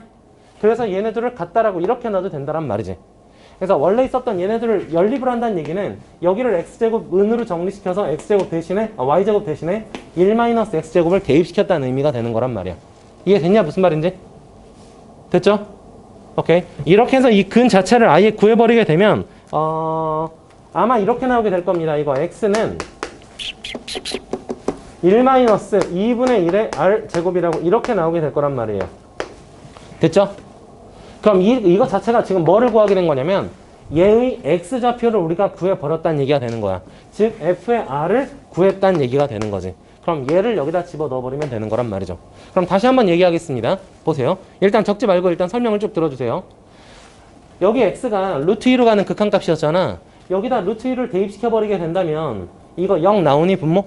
그래서 얘네들을 같다라고 이렇게 놔도 된다란 말이지. 그래서 원래 있었던 얘네들을 연립을 한다는 얘기는 여기를 x제곱 은으로 정리시켜서 x제곱 대신에 y제곱 대신에 1-x제곱을 대입시켰다는 의미가 되는 거란 말이야. 이해됐냐? 무슨 말인지? 됐죠? 오케이. 이렇게 해서 이 근 자체를 아예 구해버리게 되면 아마 이렇게 나오게 될 겁니다. 이거 x는 1-2분의 1의 r제곱이라고 이렇게 나오게 될 거란 말이에요. 됐죠? 그럼 이거 자체가 지금 뭐를 구하게 된 거냐면 얘의 x좌표를 우리가 구해버렸다는 얘기가 되는 거야. 즉 f의 r을 구했다는 얘기가 되는 거지. 그럼 얘를 여기다 집어넣어버리면 되는 거란 말이죠. 그럼 다시 한번 얘기하겠습니다. 보세요. 일단 적지 말고 일단 설명을 쭉 들어주세요. 여기 x가 루트 2로 가는 극한값이었잖아. 여기다 루트 2를 대입시켜버리게 된다면 이거 0 나오니 분모?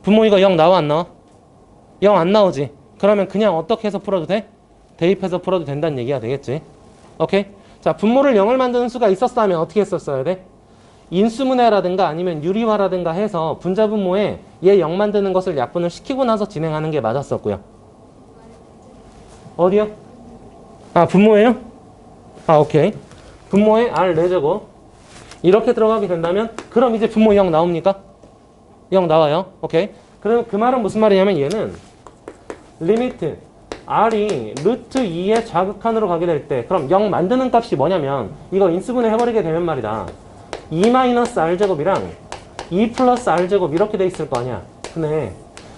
분모 이거 0 나와 안 나와? 0 안 나오지. 그러면 그냥 어떻게 해서 풀어도 돼? 대입해서 풀어도 된다는 얘기가 되겠지. 오케이? 자, 분모를 0을 만드는 수가 있었다면 어떻게 했었어야 돼? 인수분해라든가 아니면 유리화라든가 해서 분자분모에 얘 0 만드는 것을 약분을 시키고 나서 진행하는 게 맞았었고요. 어디요? 아, 분모예요? 아, 오케이. 분모에 R 4제곱 이렇게 들어가게 된다면 그럼 이제 분모 0 나옵니까? 0 나와요. 오케이. 그럼 그 말은 무슨 말이냐면 얘는 리미트 R이 루트 2의 좌극한으로 가게 될 때 그럼 0 만드는 값이 뭐냐면 이거 인수분해 해버리게 되면 말이다. 2-R제곱이랑 2+R제곱 이렇게 돼 있을 거 아니야. 그네.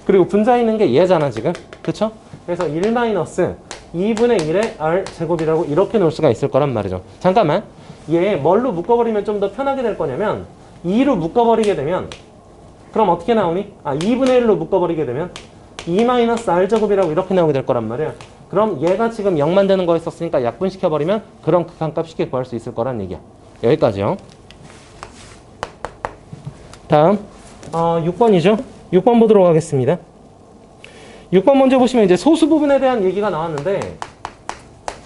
그리고 분자에 있는 게 얘잖아 지금. 그쵸? 그래서 1 마이너스 2분의 1의 r 제곱이라고 이렇게 놓을 수가 있을 거란 말이죠. 잠깐만. 얘 뭘로 묶어버리면 좀 더 편하게 될 거냐면 2로 묶어버리게 되면 그럼 어떻게 나오니? 2분의 1로 묶어버리게 되면 2 마이너스 r 제곱이라고 이렇게 나오게 될 거란 말이야. 그럼 얘가 지금 0만 되는 거였었으니까 약분시켜버리면 그런 극한값 쉽게 구할 수 있을 거란 얘기야. 여기까지요. 다음 6번이죠. 6번 보도록 하겠습니다. 6번 먼저 보시면 이제 소수 부분에 대한 얘기가 나왔는데,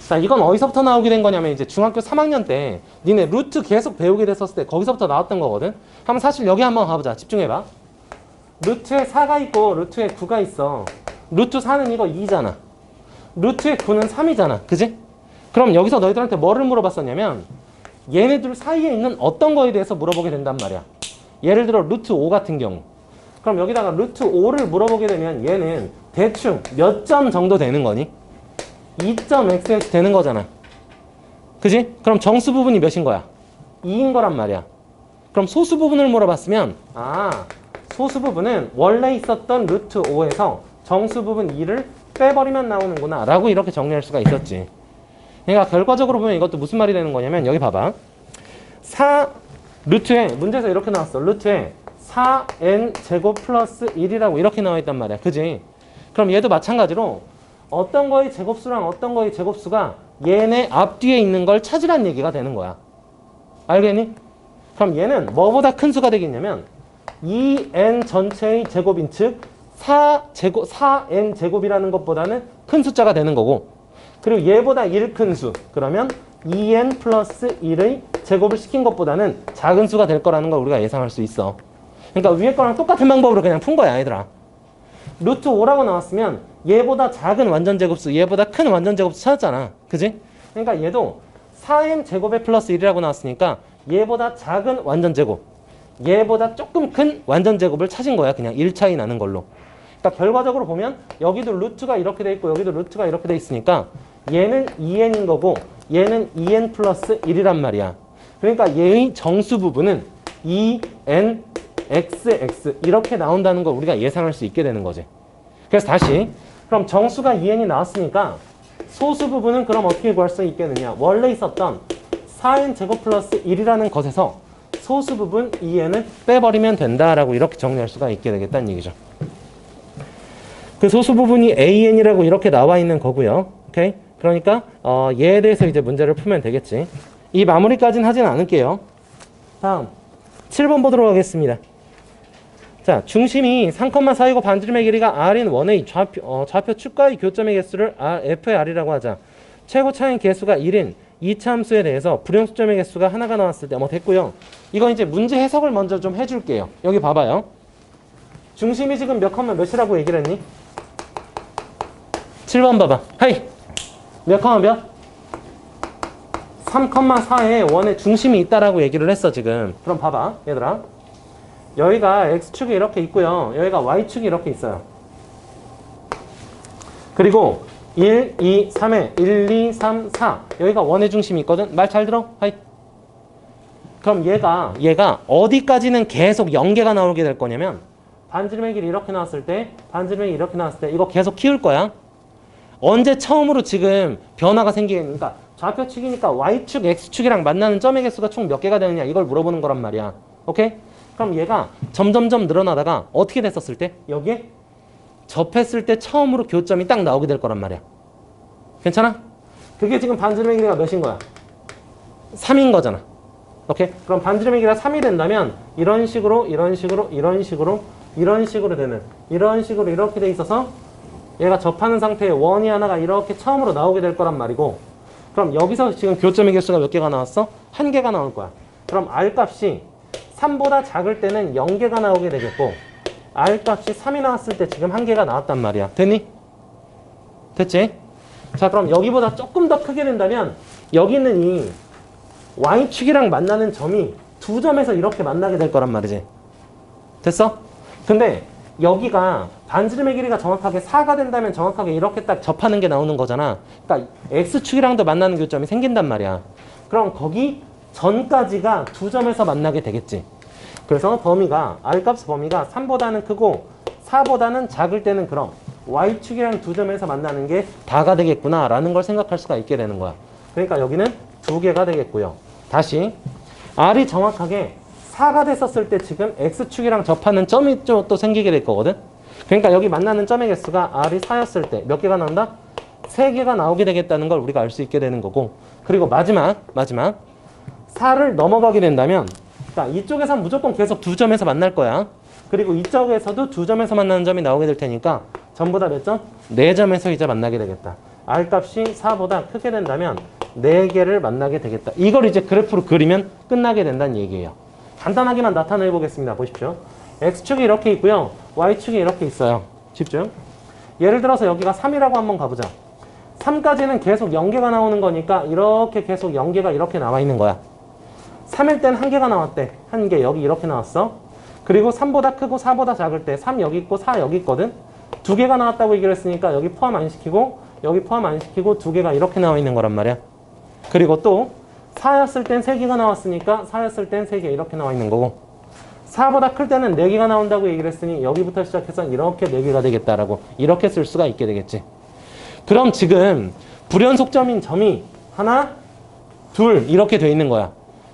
자, 이건 어디서부터 나오게 된 거냐면 이제 중학교 3학년 때 니네 루트 계속 배우게 됐었을 때 거기서부터 나왔던 거거든. 한번 사실 여기 한번 가보자. 집중해봐. 루트에 4가 있고 루트에 9가 있어. 루트 4는 이거 2잖아. 루트에 9는 3이잖아. 그지? 그럼 여기서 너희들한테 뭐를 물어봤었냐면 얘네들 사이에 있는 어떤 거에 대해서 물어보게 된단 말이야. 예를 들어 루트 5 같은 경우. 그럼 여기다가 루트 5를 물어보게 되면 얘는 대충 몇 점 정도 되는 거니? 2.xx 되는 거잖아. 그지? 그럼 정수 부분이 몇인 거야? 2인 거란 말이야. 그럼 소수 부분을 물어봤으면 소수 부분은 원래 있었던 루트 5에서 정수 부분 2를 빼버리면 나오는구나 라고 이렇게 정리할 수가 있었지. 그러니까 결과적으로 보면 이것도 무슨 말이 되는 거냐면 여기 봐봐. 루트에 문제에서 이렇게 나왔어. 루트에 4n 제곱 플러스 1이라고 이렇게 나와 있단 말이야. 그지? 그럼 얘도 마찬가지로 어떤 거의 제곱수랑 어떤 거의 제곱수가 얘네 앞뒤에 있는 걸 찾으란 얘기가 되는 거야. 알겠니? 그럼 얘는 뭐보다 큰 수가 되겠냐면 2n 전체의 제곱인 즉 4n 제곱이라는 것보다는 큰 숫자가 되는 거고, 그리고 얘보다 1 큰 수, 그러면 2n 플러스 1의 제곱을 시킨 것보다는 작은 수가 될 거라는 걸 우리가 예상할 수 있어. 그러니까 위에 거랑 똑같은 방법으로 그냥 푼 거야, 얘들아. 루트 5라고 나왔으면 얘보다 작은 완전제곱수, 얘보다 큰 완전제곱수 찾았잖아. 그지? 그러니까 얘도 4n 제곱에 플러스 1이라고 나왔으니까 얘보다 작은 완전제곱, 얘보다 조금 큰 완전제곱을 찾은 거야. 그냥 1 차이 나는 걸로. 그러니까 결과적으로 보면 여기도 루트가 이렇게 돼 있고 여기도 루트가 이렇게 돼 있으니까 얘는 2n인 거고 얘는 2n 플러스 1이란 말이야. 그러니까 얘의 정수 부분은 2n xx 이렇게 나온다는 걸 우리가 예상할 수 있게 되는 거지. 그래서 다시 그럼 정수가 2n이 나왔으니까 소수 부분은 그럼 어떻게 구할 수 있겠느냐. 원래 있었던 4n 제곱 플러스 1이라는 것에서 소수 부분 2n을 빼버리면 된다라고 이렇게 정리할 수가 있게 되겠다는 얘기죠. 그 소수 부분이 an이라고 이렇게 나와 있는 거고요. 오케이? 그러니까 얘에 대해서 이제 문제를 풀면 되겠지. 이 마무리까지는 하진 않을게요. 다음 7번 보도록 하겠습니다. 자, 중심이 3,4이고 반지름의 길이가 r인 원의 좌표 축과의 교점의 개수를 f의 r이라고 하자. 최고 차인 개수가 1인 이차 함수에 대해서 불용수점의 개수가 하나가 나왔을 때 됐고요. 이거 이제 문제 해석을 먼저 좀 해줄게요. 여기 봐봐요. 중심이 지금 몇 컴마 몇이라고 얘기를 했니? 7번 봐봐. 하이! 몇 컴마 몇? 3,4에 원의 중심이 있다라고 얘기를 했어 지금. 그럼 봐봐 얘들아. 여기가 x축이 이렇게 있고요. 여기가 y축이 이렇게 있어요. 그리고 1, 2, 3에 1, 2, 3, 4 여기가 원의 중심이 있거든. 말 잘 들어? 하이. 그럼 얘가 어디까지는 계속 연계가 나오게 될 거냐면 반지름의 길이 이렇게 나왔을 때 반지름의 길이 이렇게 나왔을 때 이거 계속 키울 거야. 언제 처음으로 지금 변화가 생기니까 좌표축이니까 y축, x축이랑 만나는 점의 개수가 총 몇 개가 되느냐 이걸 물어보는 거란 말이야. 오케이? 그럼 얘가 점점점 늘어나다가 어떻게 됐었을 때? 여기에 접했을 때 처음으로 교점이 딱 나오게 될 거란 말이야. 괜찮아? 그게 지금 반지름의 길이가 몇인 거야? 3인 거잖아. 오케이? 그럼 반지름의 길이가 3이 된다면 이런 식으로 이런 식으로 이런 식으로 이런 식으로 되는 이런 식으로 이렇게 돼 있어서 얘가 접하는 상태에 원이 하나가 이렇게 처음으로 나오게 될 거란 말이고, 그럼 여기서 지금 교점의 개수가 몇 개가 나왔어? 1개가 나올 거야. 그럼 R값이 3보다 작을 때는 0개가 나오게 되겠고 R값이 3이 나왔을 때 지금 1개가 나왔단 말이야. 됐니? 됐지? 자, 그럼 여기보다 조금 더 크게 된다면 여기 있는 이 Y축이랑 만나는 점이 두 점에서 이렇게 만나게 될 거란 말이지. 됐어? 근데 여기가 반지름의 길이가 정확하게 4가 된다면 정확하게 이렇게 딱 접하는 게 나오는 거잖아. 그러니까 X축이랑도 만나는 교점이 생긴단 말이야. 그럼 거기 전까지가 두 점에서 만나게 되겠지. 그래서 범위가 R값 범위가 3보다는 크고 4보다는 작을 때는 그럼 y축이랑 두 점에서 만나는 게 다가 되겠구나 라는 걸 생각할 수가 있게 되는 거야. 그러니까 여기는 두 개가 되겠고요. 다시 r이 정확하게 4가 됐었을 때 지금 x축이랑 접하는 점이 또 생기게 될 거거든. 그러니까 여기 만나는 점의 개수가 r이 4였을 때 몇 개가 나온다? 3개가 나오게 되겠다는 걸 우리가 알 수 있게 되는 거고, 그리고 마지막 4를 넘어가게 된다면, 그러니까 이쪽에서는 무조건 계속 두 점에서 만날 거야. 그리고 이쪽에서도 두 점에서 만나는 점이 나오게 될 테니까 전부 다 몇 점? 4점에서 이제 만나게 되겠다. r값이 4보다 크게 된다면 4개를 만나게 되겠다. 이걸 이제 그래프로 그리면 끝나게 된다는 얘기예요. 간단하게만 나타내 보겠습니다. 보십시오. x축이 이렇게 있고요. y축이 이렇게 있어요. 집중. 예를 들어서 여기가 3이라고 한번 가보자. 3까지는 계속 0개가 나오는 거니까 이렇게 계속 0개가 이렇게 나와 있는 거야. 3일 땐 1개가 나왔대. 1개 여기 이렇게 나왔어. 그리고 3보다 크고 4보다 작을 때 3 여기 있고 4 여기 있거든. 2개가 나왔다고 얘기를 했으니까 여기 포함 안 시키고 여기 포함 안 시키고 2개가 이렇게 나와 있는 거란 말이야. 그리고 또 4였을 땐 3개가 나왔으니까 4였을 땐 3개 이렇게 나와 있는 거고, 4보다 클 때는 4개가 나온다고 얘기를 했으니 여기부터 시작해서 이렇게 4개가 되겠다라고 이렇게 쓸 수가 있게 되겠지. 그럼 지금 불연속점인 점이 하나, 둘 이렇게 돼 있는 거야.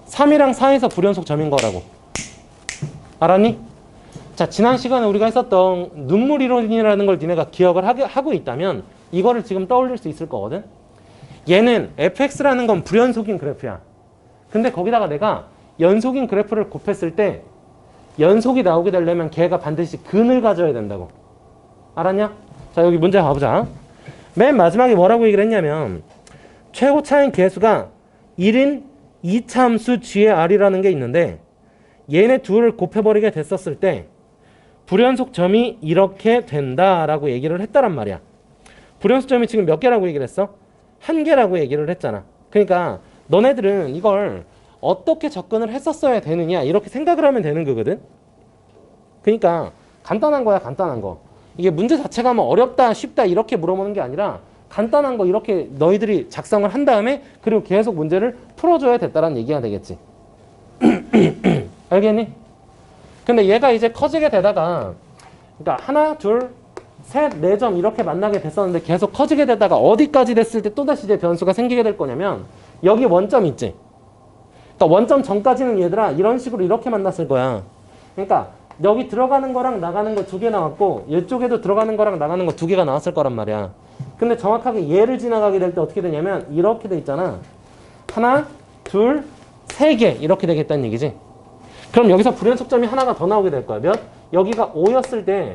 3이랑 4에서 불연속점인 거라고. 알았니? 자, 지난 시간에 우리가 했었던 눈물 이론이라는 걸 니네가 기억을 하고 있다면 이거를 지금 떠올릴 수 있을 거거든. 얘는 fx라는 건 불연속인 그래프야. 근데 거기다가 내가 연속인 그래프를 곱했을 때 연속이 나오게 되려면 걔가 반드시 근을 가져야 된다고. 알았냐? 자, 여기 문제 가보자. 맨 마지막에 뭐라고 얘기를 했냐면 최고차인 개수가 1인 2차 함수 g의 r이라는 게 있는데 얘네 둘을 곱해버리게 됐었을 때 불연속점이 이렇게 된다라고 얘기를 했다란 말이야. 불연속점이 지금 몇 개라고 얘기를 했어? 1개라고 얘기를 했잖아. 그러니까 너네들은 이걸 어떻게 접근을 했었어야 되느냐 이렇게 생각을 하면 되는 거거든. 그러니까 간단한 거야, 간단한 거. 이게 문제 자체가 뭐 어렵다 쉽다 이렇게 물어보는 게 아니라 간단한 거 이렇게 너희들이 작성을 한 다음에 그리고 계속 문제를 풀어줘야 됐다라는 얘기가 되겠지. 알겠니? 근데 얘가 이제 커지게 되다가 그러니까 하나, 둘, 셋, 4점 이렇게 만나게 됐었는데 계속 커지게 되다가 어디까지 됐을 때 또다시 이제 변수가 생기게 될 거냐면 여기 원점 있지. 그러니까 원점 전까지는 얘들아 이런 식으로 이렇게 만났을 거야. 그러니까 여기 들어가는 거랑 나가는 거 2개 나왔고 이쪽에도 들어가는 거랑 나가는 거 2개가 나왔을 거란 말이야. 근데 정확하게 얘를 지나가게 될 때 어떻게 되냐면 이렇게 돼 있잖아. 하나, 둘, 3개 이렇게 되겠다는 얘기지. 그럼 여기서 불연속점이 하나가 더 나오게 될 거야. 몇? 여기가 5였을 때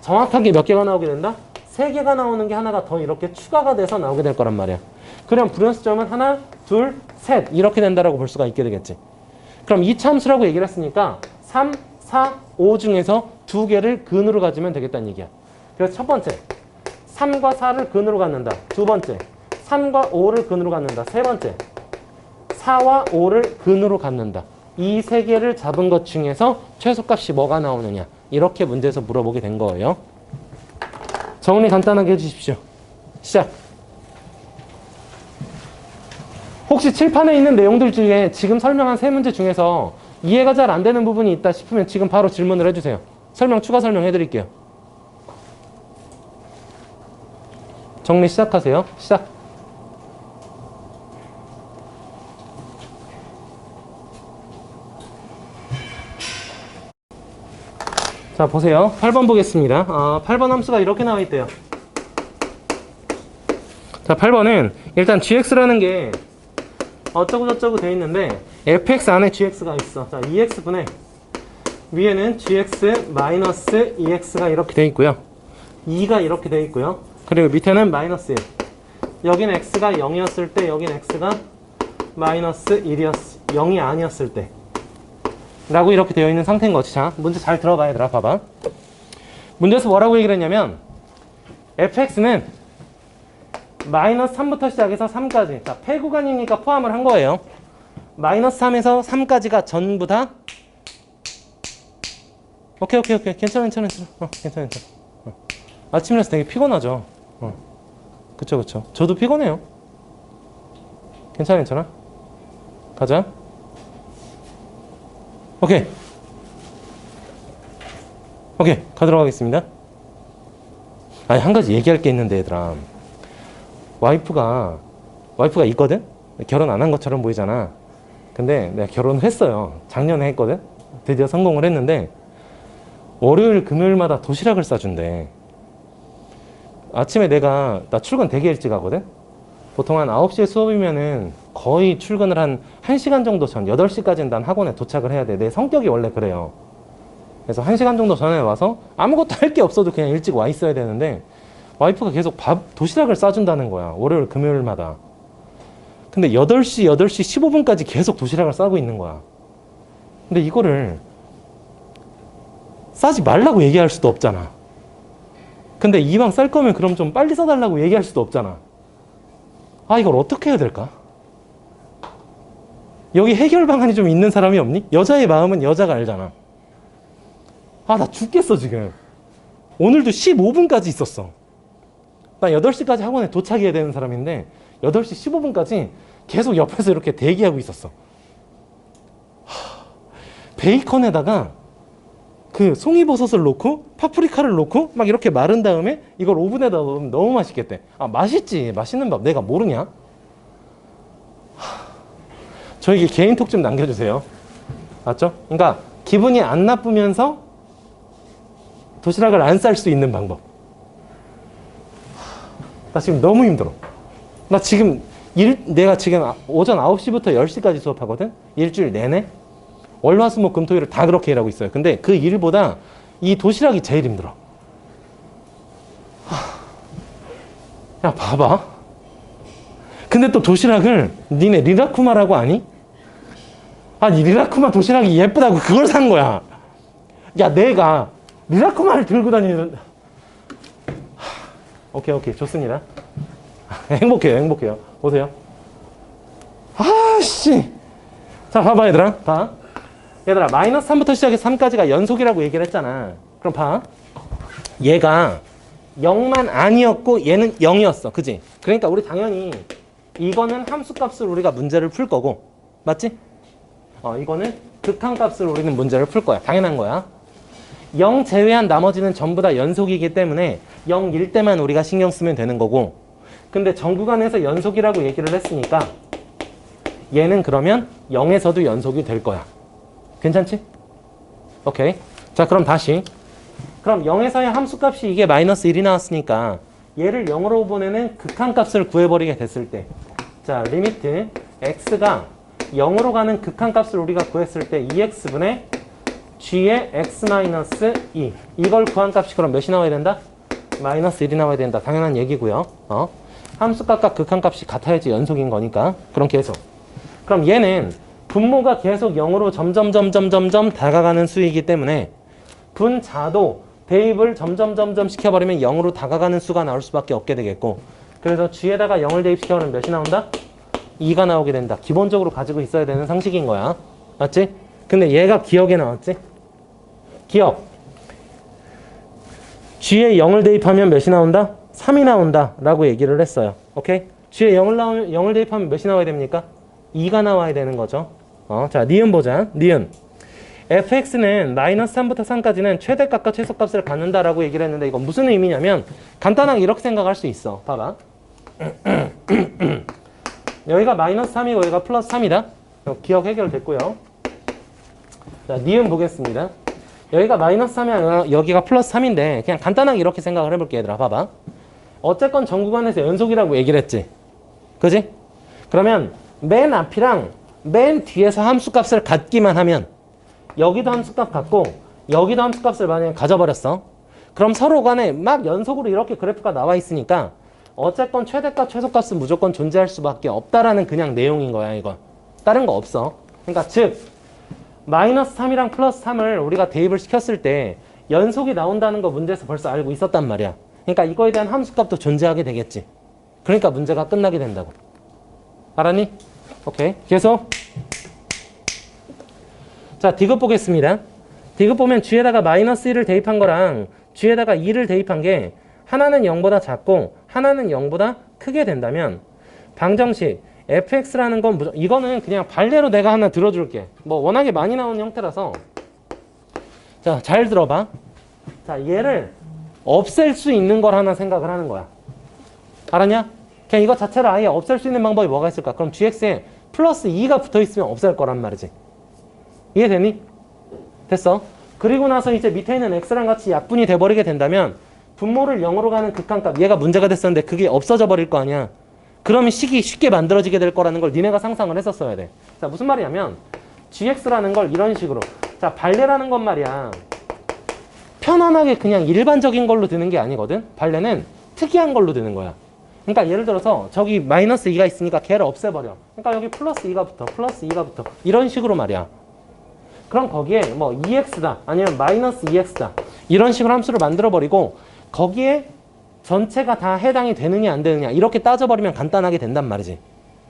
정확하게 몇 개가 나오게 된다? 3개가 나오는 게 하나가 더 이렇게 추가가 돼서 나오게 될 거란 말이야. 그럼 불연속점은 하나, 둘, 셋 이렇게 된다라고 볼 수가 있게 되겠지. 그럼 이 참수라고 얘기를 했으니까 3, 4, 5 중에서 2개를 근으로 가지면 되겠다는 얘기야. 그래서 첫 번째 3과 4를 근으로 갖는다. 두 번째 3과 5를 근으로 갖는다. 세 번째 4와 5를 근으로 갖는다. 이 세 개를 잡은 것 중에서 최소값이 뭐가 나오느냐 이렇게 문제에서 물어보게 된 거예요. 정리 간단하게 해주십시오. 시작. 혹시 칠판에 있는 내용들 중에 지금 설명한 세 문제 중에서 이해가 잘 안 되는 부분이 있다 싶으면 지금 바로 질문을 해주세요. 추가 설명해 드릴게요. 정리 시작하세요. 시작. 자, 보세요. 8번 보겠습니다. 8번 함수가 이렇게 나와 있대요. 자, 8번은 일단 gx라는 게 어쩌고저쩌고 돼 있는데 fx 안에 gx가 있어. 자, 2x분의 위에는 gx 마이너스 2x가 이렇게 돼 있고요. 2가 이렇게 돼 있고요. 그리고 밑에는 마이너스 1. 여긴 x가 0이었을 때 여긴 x가 마이너스 0이 아니었을 때 라고 이렇게 되어 있는 상태인 거지. 자, 문제 잘 들어봐 얘들아. 봐봐. 문제에서 뭐라고 얘기를 했냐면 fx는 마이너스 3부터 시작해서 3까지. 자, 폐구간이니까 포함을 한 거예요. 마이너스 3에서 3까지가 전부 다 오케이. 괜찮아. 괜찮아. 아침이라서 되게 피곤하죠. 그쵸. 저도 피곤해요. 괜찮아. 가자. 오케이. 가도록 하겠습니다. 아니, 한 가지 얘기할 게 있는데, 얘들아. 와이프가 있거든? 결혼 안 한 것처럼 보이잖아. 근데 내가 결혼을 했어요. 작년에 했거든? 드디어 성공을 했는데, 월요일, 금요일마다 도시락을 싸준대. 아침에 나 출근 되게 일찍 하거든? 보통 한 9시에 수업이면은 거의 출근을 한 1시간 정도 전, 8시까지는 난 학원에 도착을 해야 돼. 내 성격이 원래 그래요. 그래서 1시간 정도 전에 와서 아무것도 할 게 없어도 그냥 일찍 와 있어야 되는데, 와이프가 계속 도시락을 싸준다는 거야. 월요일, 금요일마다. 근데 8시 15분까지 계속 도시락을 싸고 있는 거야. 근데 이거를 싸지 말라고 얘기할 수도 없잖아. 근데 이왕 쌀 거면 그럼 좀 빨리 싸달라고 얘기할 수도 없잖아. 아, 이걸 어떻게 해야 될까? 여기 해결 방안이 좀 있는 사람이 없니? 여자의 마음은 여자가 알잖아. 아, 나 죽겠어, 지금. 오늘도 15분까지 있었어. 나 8시까지 학원에 도착해야 되는 사람인데 8시 15분까지 계속 옆에서 이렇게 대기하고 있었어. 베이컨에다가 그 송이버섯을 넣고 파프리카를 넣고 막 이렇게 마른 다음에 이걸 오븐에다 넣으면 너무 맛있겠대. 아, 맛있지. 맛있는 밥 내가 모르냐? 저에게 개인톡 좀 남겨주세요. 맞죠? 그러니까 기분이 안 나쁘면서 도시락을 안 쌀 수 있는 방법. 나 지금 너무 힘들어. 내가 지금 오전 9시부터 10시까지 수업하거든? 일주일 내내? 월, 화, 수, 목, 금, 토일을 다 그렇게 일하고 있어요. 근데 그 일보다 이 도시락이 제일 힘들어. 야, 봐봐. 근데 또 도시락을 니네 리라쿠마라고 아니? 아니, 리라쿠마 도시락이 예쁘다고 그걸 산 거야. 야, 내가 리라쿠마를 들고 다니는. 오케이, 좋습니다. 행복해요. 보세요. 아씨. 자, 봐봐, 얘들아. 봐. 얘들아, 마이너스 3부터 시작해서 3까지가 연속이라고 얘기를 했잖아. 그럼 봐. 얘가 0만 아니었고 얘는 0이었어. 그지? 그러니까 우리 당연히 이거는 함수값을 우리가 문제를 풀 거고, 맞지? 이거는 극한값을 우리는 문제를 풀 거야. 당연한 거야. 0 제외한 나머지는 전부 다 연속이기 때문에 0일 때만 우리가 신경 쓰면 되는 거고, 근데 정구간에서 연속이라고 얘기를 했으니까 얘는 그러면 0에서도 연속이 될 거야. 괜찮지? 오케이. 자, 그럼 다시. 그럼 0에서의 함수값이 이게 마이너스 1이 나왔으니까 얘를 0으로 보내는 극한값을 구해버리게 됐을 때, 자, 리미트 x가 0으로 가는 극한값을 우리가 구했을 때 2x분의 g의 x-2 이걸 구한 값이 그럼 몇이 나와야 된다? 마이너스 1이 나와야 된다. 당연한 얘기고요. 함수값과 극한값이 같아야지 연속인 거니까. 그럼 계속. 그럼 얘는 분모가 계속 0으로 점점 다가가는 수이기 때문에 분자도 대입을 점점 시켜버리면 0으로 다가가는 수가 나올 수밖에 없게 되겠고, 그래서 g에다가 0을 대입시켜버리면 몇이 나온다? 2가 나오게 된다. 기본적으로 가지고 있어야 되는 상식인 거야. 맞지? 근데 얘가 기억에 나왔지? 기억. g에 0을 대입하면 몇이 나온다? 3이 나온다 라고 얘기를 했어요. 오케이? g에 0을 대입하면 몇이 나와야 됩니까? 2가 나와야 되는 거죠. 자, 니은 보자. 니은. fx는 마이너스 3부터 3까지는 최대값과 최소값을 갖는다라고 얘기를 했는데, 이건 무슨 의미냐면 간단하게 이렇게 생각할 수 있어. 봐봐. 여기가 마이너스 3이고 여기가 플러스 3이다. 기억 해결됐고요. 자, 니은 보겠습니다. 여기가 마이너스 3이 아니라 여기가 플러스 3인데 그냥 간단하게 이렇게 생각을 해볼게. 얘들아, 봐봐. 어쨌건 전구간에서 연속이라고 얘기를 했지. 그지? 그러면 맨 앞이랑 맨 뒤에서 함수값을 갖기만 하면, 여기도 함수값 갖고 여기도 함수값을 만약에 가져버렸어. 그럼 서로 간에 막 연속으로 이렇게 그래프가 나와 있으니까 어쨌건 최대값, 최소값은 무조건 존재할 수밖에 없다라는 그냥 내용인 거야, 이건. 다른 거 없어. 그러니까 즉 마이너스 3이랑 플러스 3을 우리가 대입을 시켰을 때 연속이 나온다는 거 문제에서 벌써 알고 있었단 말이야. 그러니까 이거에 대한 함수값도 존재하게 되겠지. 그러니까 문제가 끝나게 된다고. 알았니? 오케이. 계속. 자, 디귿 보겠습니다. 디귿 보면 g에다가 마이너스 1을 대입한 거랑 g에다가 2를 대입한 게 하나는 0보다 작고 하나는 0보다 크게 된다면 방정식 fx라는 건 이거는 그냥 발레로 내가 하나 들어줄게. 뭐 워낙에 많이 나오는 형태라서. 자, 잘 들어봐. 자, 얘를 없앨 수 있는 걸 하나 생각을 하는 거야. 알았냐? 그냥 이거 자체를 아예 없앨 수 있는 방법이 뭐가 있을까? 그럼 gx에 플러스 2가 붙어 있으면 없앨 거란 말이지. 이해되니? 됐어. 그리고 나서 이제 밑에 있는 x랑 같이 약분이 돼버리게 된다면 분모를 0으로 가는 극한값, 얘가 문제가 됐었는데 그게 없어져 버릴 거 아니야. 그러면 식이 쉽게 만들어지게 될 거라는 걸 니네가 상상을 했었어야 돼. 자, 무슨 말이냐면 gx라는 걸 이런 식으로, 자, 발레라는 건 말이야, 편안하게 그냥 일반적인 걸로 드는 게 아니거든. 발레는 특이한 걸로 드는 거야. 그러니까 예를 들어서 저기 마이너스 2가 있으니까 걔를 없애버려. 그러니까 여기 플러스 2가 붙어, 플러스 2가 붙어, 이런 식으로 말이야. 그럼 거기에 뭐 2x다 아니면 마이너스 2x다 이런 식으로 함수를 만들어버리고 거기에 전체가 다 해당이 되느냐 안 되느냐 이렇게 따져버리면 간단하게 된단 말이지.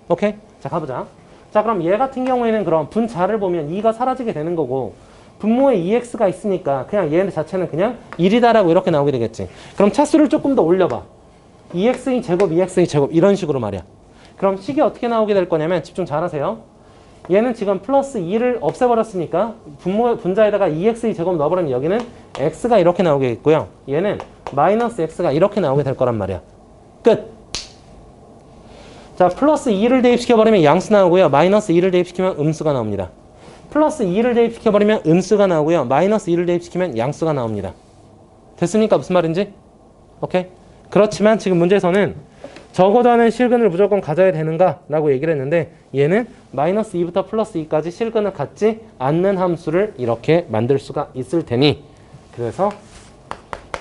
오케이? 자, 가보자. 자, 그럼 얘 같은 경우에는 그럼 분자를 보면 2가 사라지게 되는 거고 분모에 2x가 있으니까 그냥 얘 자체는 그냥 1이다라고 이렇게 나오게 되겠지. 그럼 차수를 조금 더 올려봐. 2x의 제곱, 2x의 제곱 이런 식으로 말이야. 그럼 식이 어떻게 나오게 될 거냐면 집중 잘하세요. 얘는 지금 플러스 2를 없애버렸으니까 분자에다가 2x의 제곱 넣어버리면 여기는 x가 이렇게 나오게 있고요. 얘는 마이너스 x가 이렇게 나오게 될 거란 말이야. 끝! 자, 플러스 2를 대입시켜버리면 양수 나오고요. 마이너스 2를 대입시키면 음수가 나옵니다. 플러스 2를 대입시켜버리면 음수가 나오고요. 마이너스 2를 대입시키면 양수가 나옵니다. 됐습니까? 무슨 말인지? 오케이? 그렇지만 지금 문제에서는 적어도 하는 실근을 무조건 가져야 되는가? 라고 얘기를 했는데 얘는 마이너스 2부터 플러스 2까지 실근을 갖지 않는 함수를 이렇게 만들 수가 있을 테니 그래서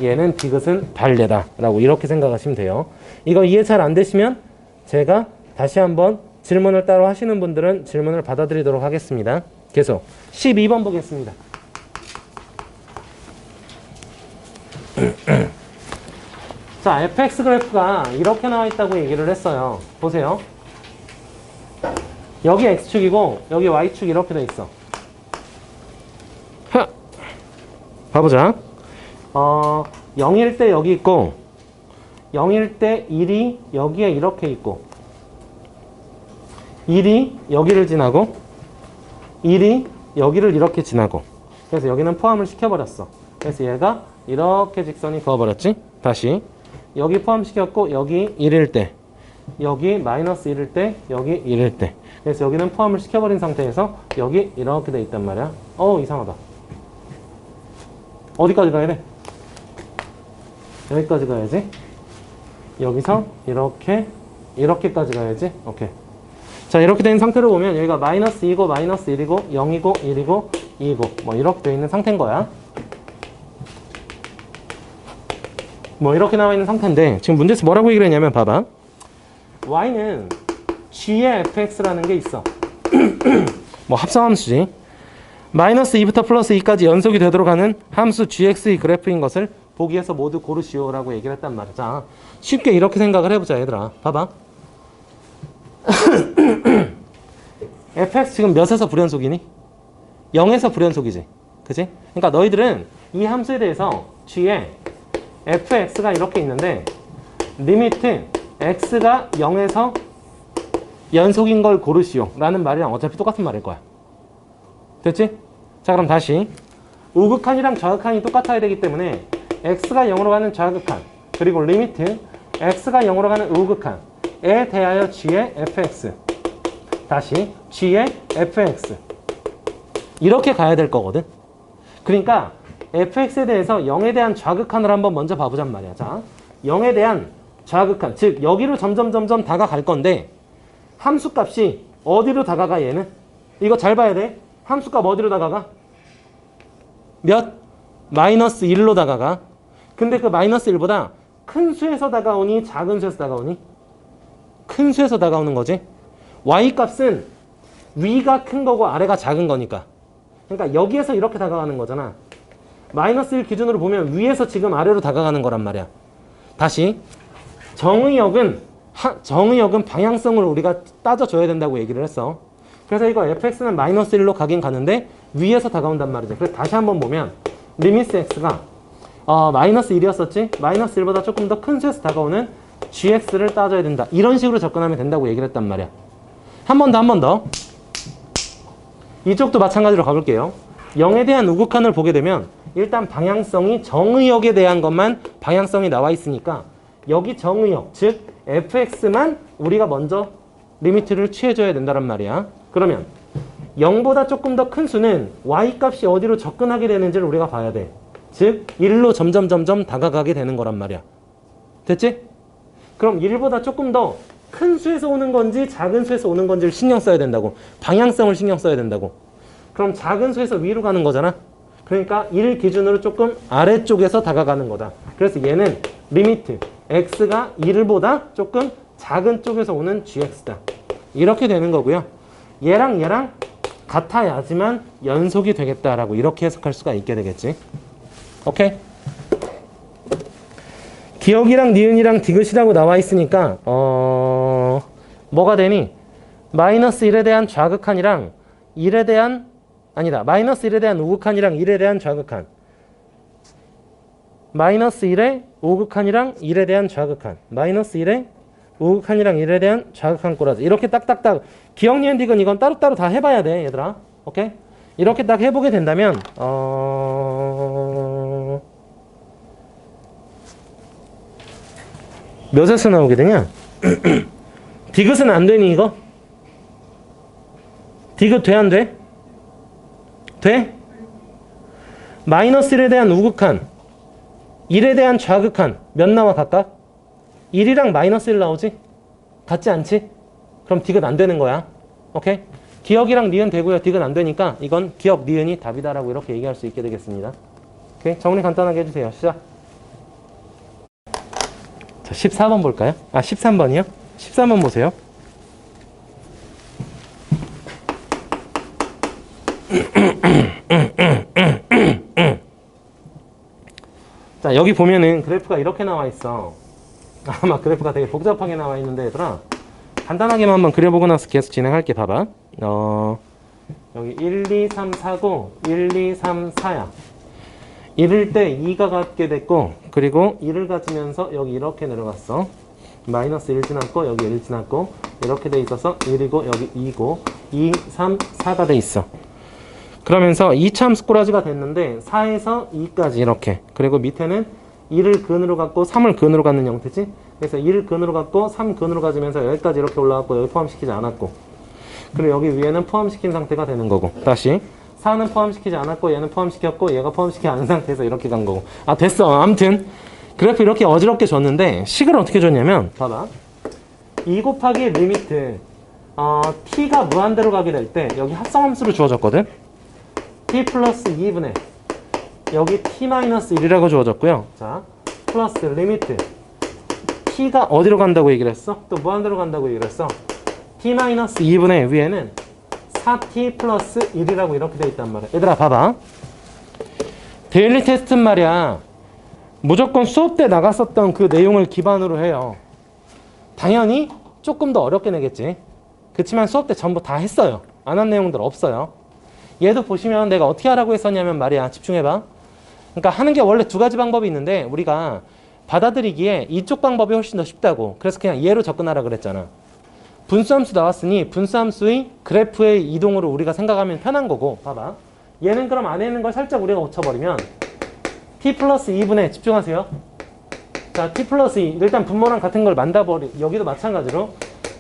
얘는 디귿은 발레다 라고 이렇게 생각하시면 돼요. 이거 이해 잘 안 되시면 제가 다시 한번 질문을 따로 하시는 분들은 질문을 받아드리도록 하겠습니다. 계속 12번 보겠습니다. 자, fx 그래프가 이렇게 나와 있다고 얘기를 했어요. 보세요. 여기 x축이고 여기 y축 이렇게 돼 있어. 하! 봐보자. 0일 때 여기 있고 0일 때 1이 여기에 이렇게 있고 1이 여기를 지나고 1이 여기를 이렇게 지나고 그래서 여기는 포함을 시켜버렸어. 그래서 얘가 이렇게 직선이 그어버렸지. 다시 여기 포함시켰고 여기 1일 때 여기 마이너스 1일 때 여기 1일 때 그래서 여기는 포함을 시켜버린 상태에서 여기 이렇게 돼 있단 말이야. 이상하다. 어디까지 가야 돼? 여기까지 가야지. 여기서 이렇게까지 가야지. 오케이. 자, 이렇게 된 상태로 보면 여기가 마이너스 2고 마이너스 1이고 0이고 1이고 2이고 뭐 이렇게 되어 있는 상태인 거야. 뭐 이렇게 나와 있는 상태인데 지금 문제에서 뭐라고 얘기를 했냐면 봐봐. y는 g의 fx라는 게 있어. 뭐 합성함수지. 마이너스 2부터 플러스 2까지 연속이 되도록 하는 함수 gx의 그래프인 것을 보기에서 모두 고르시오라고 얘기를 했단 말이야. 자, 쉽게 이렇게 생각을 해보자 얘들아. 봐봐. fx 지금 몇에서 불연속이니? 0에서 불연속이지. 그치? 그러니까 너희들은 이 함수에 대해서 g에 fx가 이렇게 있는데 리미트 x가 0에서 연속인 걸 고르시오 라는 말이랑 어차피 똑같은 말일 거야. 됐지? 자, 그럼 다시 우극한이랑 좌극한이 똑같아야 되기 때문에 x가 0으로 가는 좌극한 그리고 리미트 x가 0으로 가는 우극한에 대하여 g의 fx 다시 g의 fx 이렇게 가야 될 거거든. 그러니까 fx에 대해서 0에 대한 좌극한을 한번 먼저 봐보잔 말이야. 자, 0에 대한 좌극한, 즉 여기로 점점 다가갈 건데 함수값이 어디로 다가가 얘는? 이거 잘 봐야 돼. 함수값 어디로 다가가? 몇? 마이너스 1로 다가가. 근데 그 마이너스 1보다 큰 수에서 다가오니 작은 수에서 다가오니? 큰 수에서 다가오는 거지. y값은 위가 큰 거고 아래가 작은 거니까. 그러니까 여기에서 이렇게 다가가는 거잖아. 마이너스 1 기준으로 보면 위에서 지금 아래로 다가가는 거란 말이야. 다시 정의역은 방향성을 우리가 따져줘야 된다고 얘기를 했어. 그래서 이거 fx는 마이너스 1로 가긴 가는데 위에서 다가온단 말이죠. 그래서 다시 한번 보면 리미트 x가 마이너스 1이었었지? 마이너스 1보다 조금 더 큰 수에서 다가오는 gx를 따져야 된다. 이런 식으로 접근하면 된다고 얘기를 했단 말이야. 한 번 더. 이쪽도 마찬가지로 가볼게요. 0에 대한 우극한을 보게 되면 일단 방향성이 정의역에 대한 것만 방향성이 나와 있으니까 여기 정의역, 즉 fx만 우리가 먼저 리미트를 취해줘야 된다는 말이야. 그러면 0보다 조금 더 큰 수는 y값이 어디로 접근하게 되는지를 우리가 봐야 돼. 즉 1로 점점 다가가게 되는 거란 말이야. 됐지? 그럼 1보다 조금 더 큰 수에서 오는 건지 작은 수에서 오는 건지를 신경 써야 된다고. 방향성을 신경 써야 된다고. 그럼 작은 수에서 위로 가는 거잖아. 그러니까 1 기준으로 조금 아래쪽에서 다가가는 거다. 그래서 얘는 리미트 x가 1보다 조금 작은 쪽에서 오는 gx다. 이렇게 되는 거고요. 얘랑 같아야지만 연속이 되겠다라고 이렇게 해석할 수가 있게 되겠지. 오케이? 기억이랑 니은이랑 디귿이라고 나와 있으니까 뭐가 되니? 마이너스 1에 대한 좌극한이랑 1에 대한 마이너스 1에 대한 우극한이랑 1에 대한 좌극한. 마이너스 1의 우극한이랑 1에 대한 좌극한. 마이너스 1의 우극한이랑 1에 대한 좌극한 꼬라지. 이렇게 딱딱딱. 기억, 니은, 디귿 이건 따로따로 다 해봐야 돼, 얘들아. 오케이? 이렇게 딱 해보게 된다면 몇에서 나오게 되냐? 디귿은 안 되니 이거? 디귿 돼, 안 돼? 돼? 마이너스 1에 대한 우극한 1에 대한 좌극한 몇 나와 각각? 1이랑 마이너스 1 나오지? 같지 않지? 그럼 디귿 안 되는 거야. 오케이? 기억이랑 니은 되고요. 디귿 안 되니까 이건 기억, 니은이 답이다라고 이렇게 얘기할 수 있게 되겠습니다. 오케이? 정리 간단하게 해주세요. 시작. 자, 14번 볼까요? 13번이요? 13번 보세요. 자, 여기 보면은 그래프가 이렇게 나와 있어. 아마 그래프가 되게 복잡하게 나와 있는데 얘들아 간단하게만 한번 그려보고 나서 계속 진행할게. 봐봐. 여기 1, 2, 3, 4고 1, 2, 3, 4야. 1일 때 2가 갖게 됐고 그리고 1을 가지면서 여기 이렇게 내려갔어. 마이너스 1 지났고 여기 1 지났고 이렇게 돼 있어서 1이고 여기 2고 2, 3, 4가 돼 있어. 그러면서 2차 꼬라지가 됐는데 4에서 2까지 이렇게. 그리고 밑에는 1을 근으로 갖고 3을 근으로 갖는 형태지. 그래서 1을 근으로 갖고 3 근으로 가지면서 여기까지 이렇게 올라갔고 여기 포함시키지 않았고 그리고 여기 위에는 포함시킨 상태가 되는 거고 다시 4는 포함시키지 않았고 얘는 포함시켰고 얘가 포함시키지 않은 상태에서 이렇게 간 거고. 됐어. 아무튼 그래프 이렇게 어지럽게 줬는데 식을 어떻게 줬냐면 봐봐. 2 곱하기 리미트 t가 무한대로 가게 될 때 여기 합성함수로 주어졌거든. t 플러스 2분의 여기 t-1이라고 주어졌고요. 자, 플러스 리미트 t가 어디로 간다고 얘기를 했어? 또 무한대로 간다고 얘기를 했어. t-2분의 위에는 4t 플러스 1이라고 이렇게 돼 있단 말이야. 얘들아 봐봐. 데일리 테스트는 말이야. 무조건 수업 때 나갔었던 그 내용을 기반으로 해요. 당연히 조금 더 어렵게 내겠지. 그렇지만 수업 때 전부 다 했어요. 안 한 내용들 없어요. 얘도 보시면 내가 어떻게 하라고 했었냐면 말이야. 집중해봐. 그러니까 하는 게 원래 두 가지 방법이 있는데 우리가 받아들이기에 이쪽 방법이 훨씬 더 쉽다고. 그래서 그냥 얘로 접근하라 그랬잖아. 분수함수 나왔으니 분수함수의 그래프의 이동으로 우리가 생각하면 편한 거고. 봐봐. 얘는 그럼 안에 있는 걸 살짝 우리가 고쳐버리면 t 플러스 2분의 집중하세요. 자, t 플러스 2 일단 분모랑 같은 걸 만다버리. 여기도 마찬가지로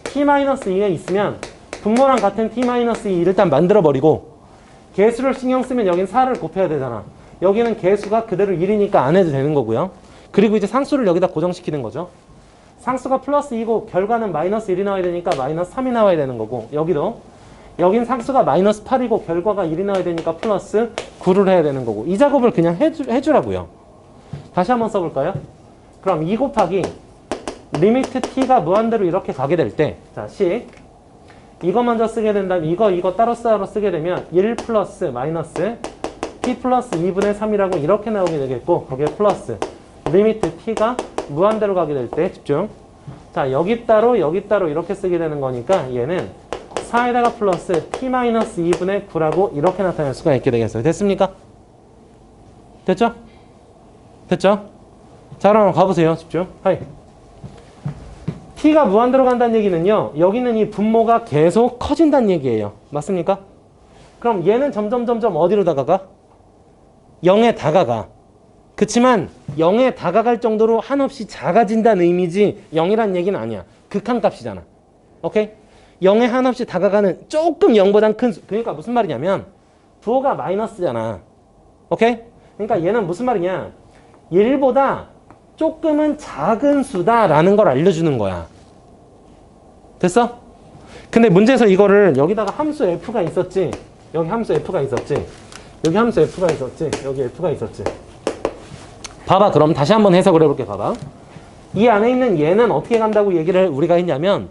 t-2에 있으면 분모랑 같은 t-2 일단 만들어버리고 개수를 신경 쓰면 여긴 4를 곱해야 되잖아. 여기는 개수가 그대로 1이니까 안 해도 되는 거고요. 그리고 이제 상수를 여기다 고정시키는 거죠. 상수가 플러스 2고 결과는 마이너스 1이 나와야 되니까 마이너스 3이 나와야 되는 거고 여기도 여긴 상수가 마이너스 8이고 결과가 1이 나와야 되니까 플러스 9를 해야 되는 거고 이 작업을 그냥 해주라고요. 다시 한번 써볼까요? 그럼 2 곱하기 리미트 t가 무한대로 이렇게 가게 될 때 자, 이거 먼저 쓰게 된다면 이거 따로 쓰게 되면 1 플러스 마이너스 t 플러스 2분의 3이라고 이렇게 나오게 되겠고 거기에 플러스 리미트 t가 무한대로 가게 될 때 집중. 자, 여기 따로 이렇게 쓰게 되는 거니까 얘는 4에다가 플러스 t-2분의 9라고 이렇게 나타낼 수가 있게 되겠어요. 됐습니까? 됐죠? 됐죠? 자, 그럼 가보세요. 집중. 하이. t가 무한대로 간다는 얘기는요. 여기는 이 분모가 계속 커진다는 얘기예요. 맞습니까? 그럼 얘는 점점 어디로 다가가? 0에 다가가. 그치만 0에 다가갈 정도로 한없이 작아진다는 의미지 0이란 얘기는 아니야. 극한값이잖아. 오케이? 0에 한없이 다가가는 조금 0보단 큰 수. 그러니까 무슨 말이냐면 부호가 마이너스잖아. 오케이? 그러니까 얘는 무슨 말이냐. 1보다 조금은 작은 수다라는 걸 알려주는 거야. 됐어? 근데 문제에서 이거를 여기다가 함수 f가 있었지. 여기 함수 f가 있었지. 여기 함수 f가 있었지. 여기 f가 있었지. 봐봐. 그럼 다시 한번 해석을 해볼게. 봐봐. 이 안에 있는 얘는 어떻게 간다고 얘기를 우리가 했냐면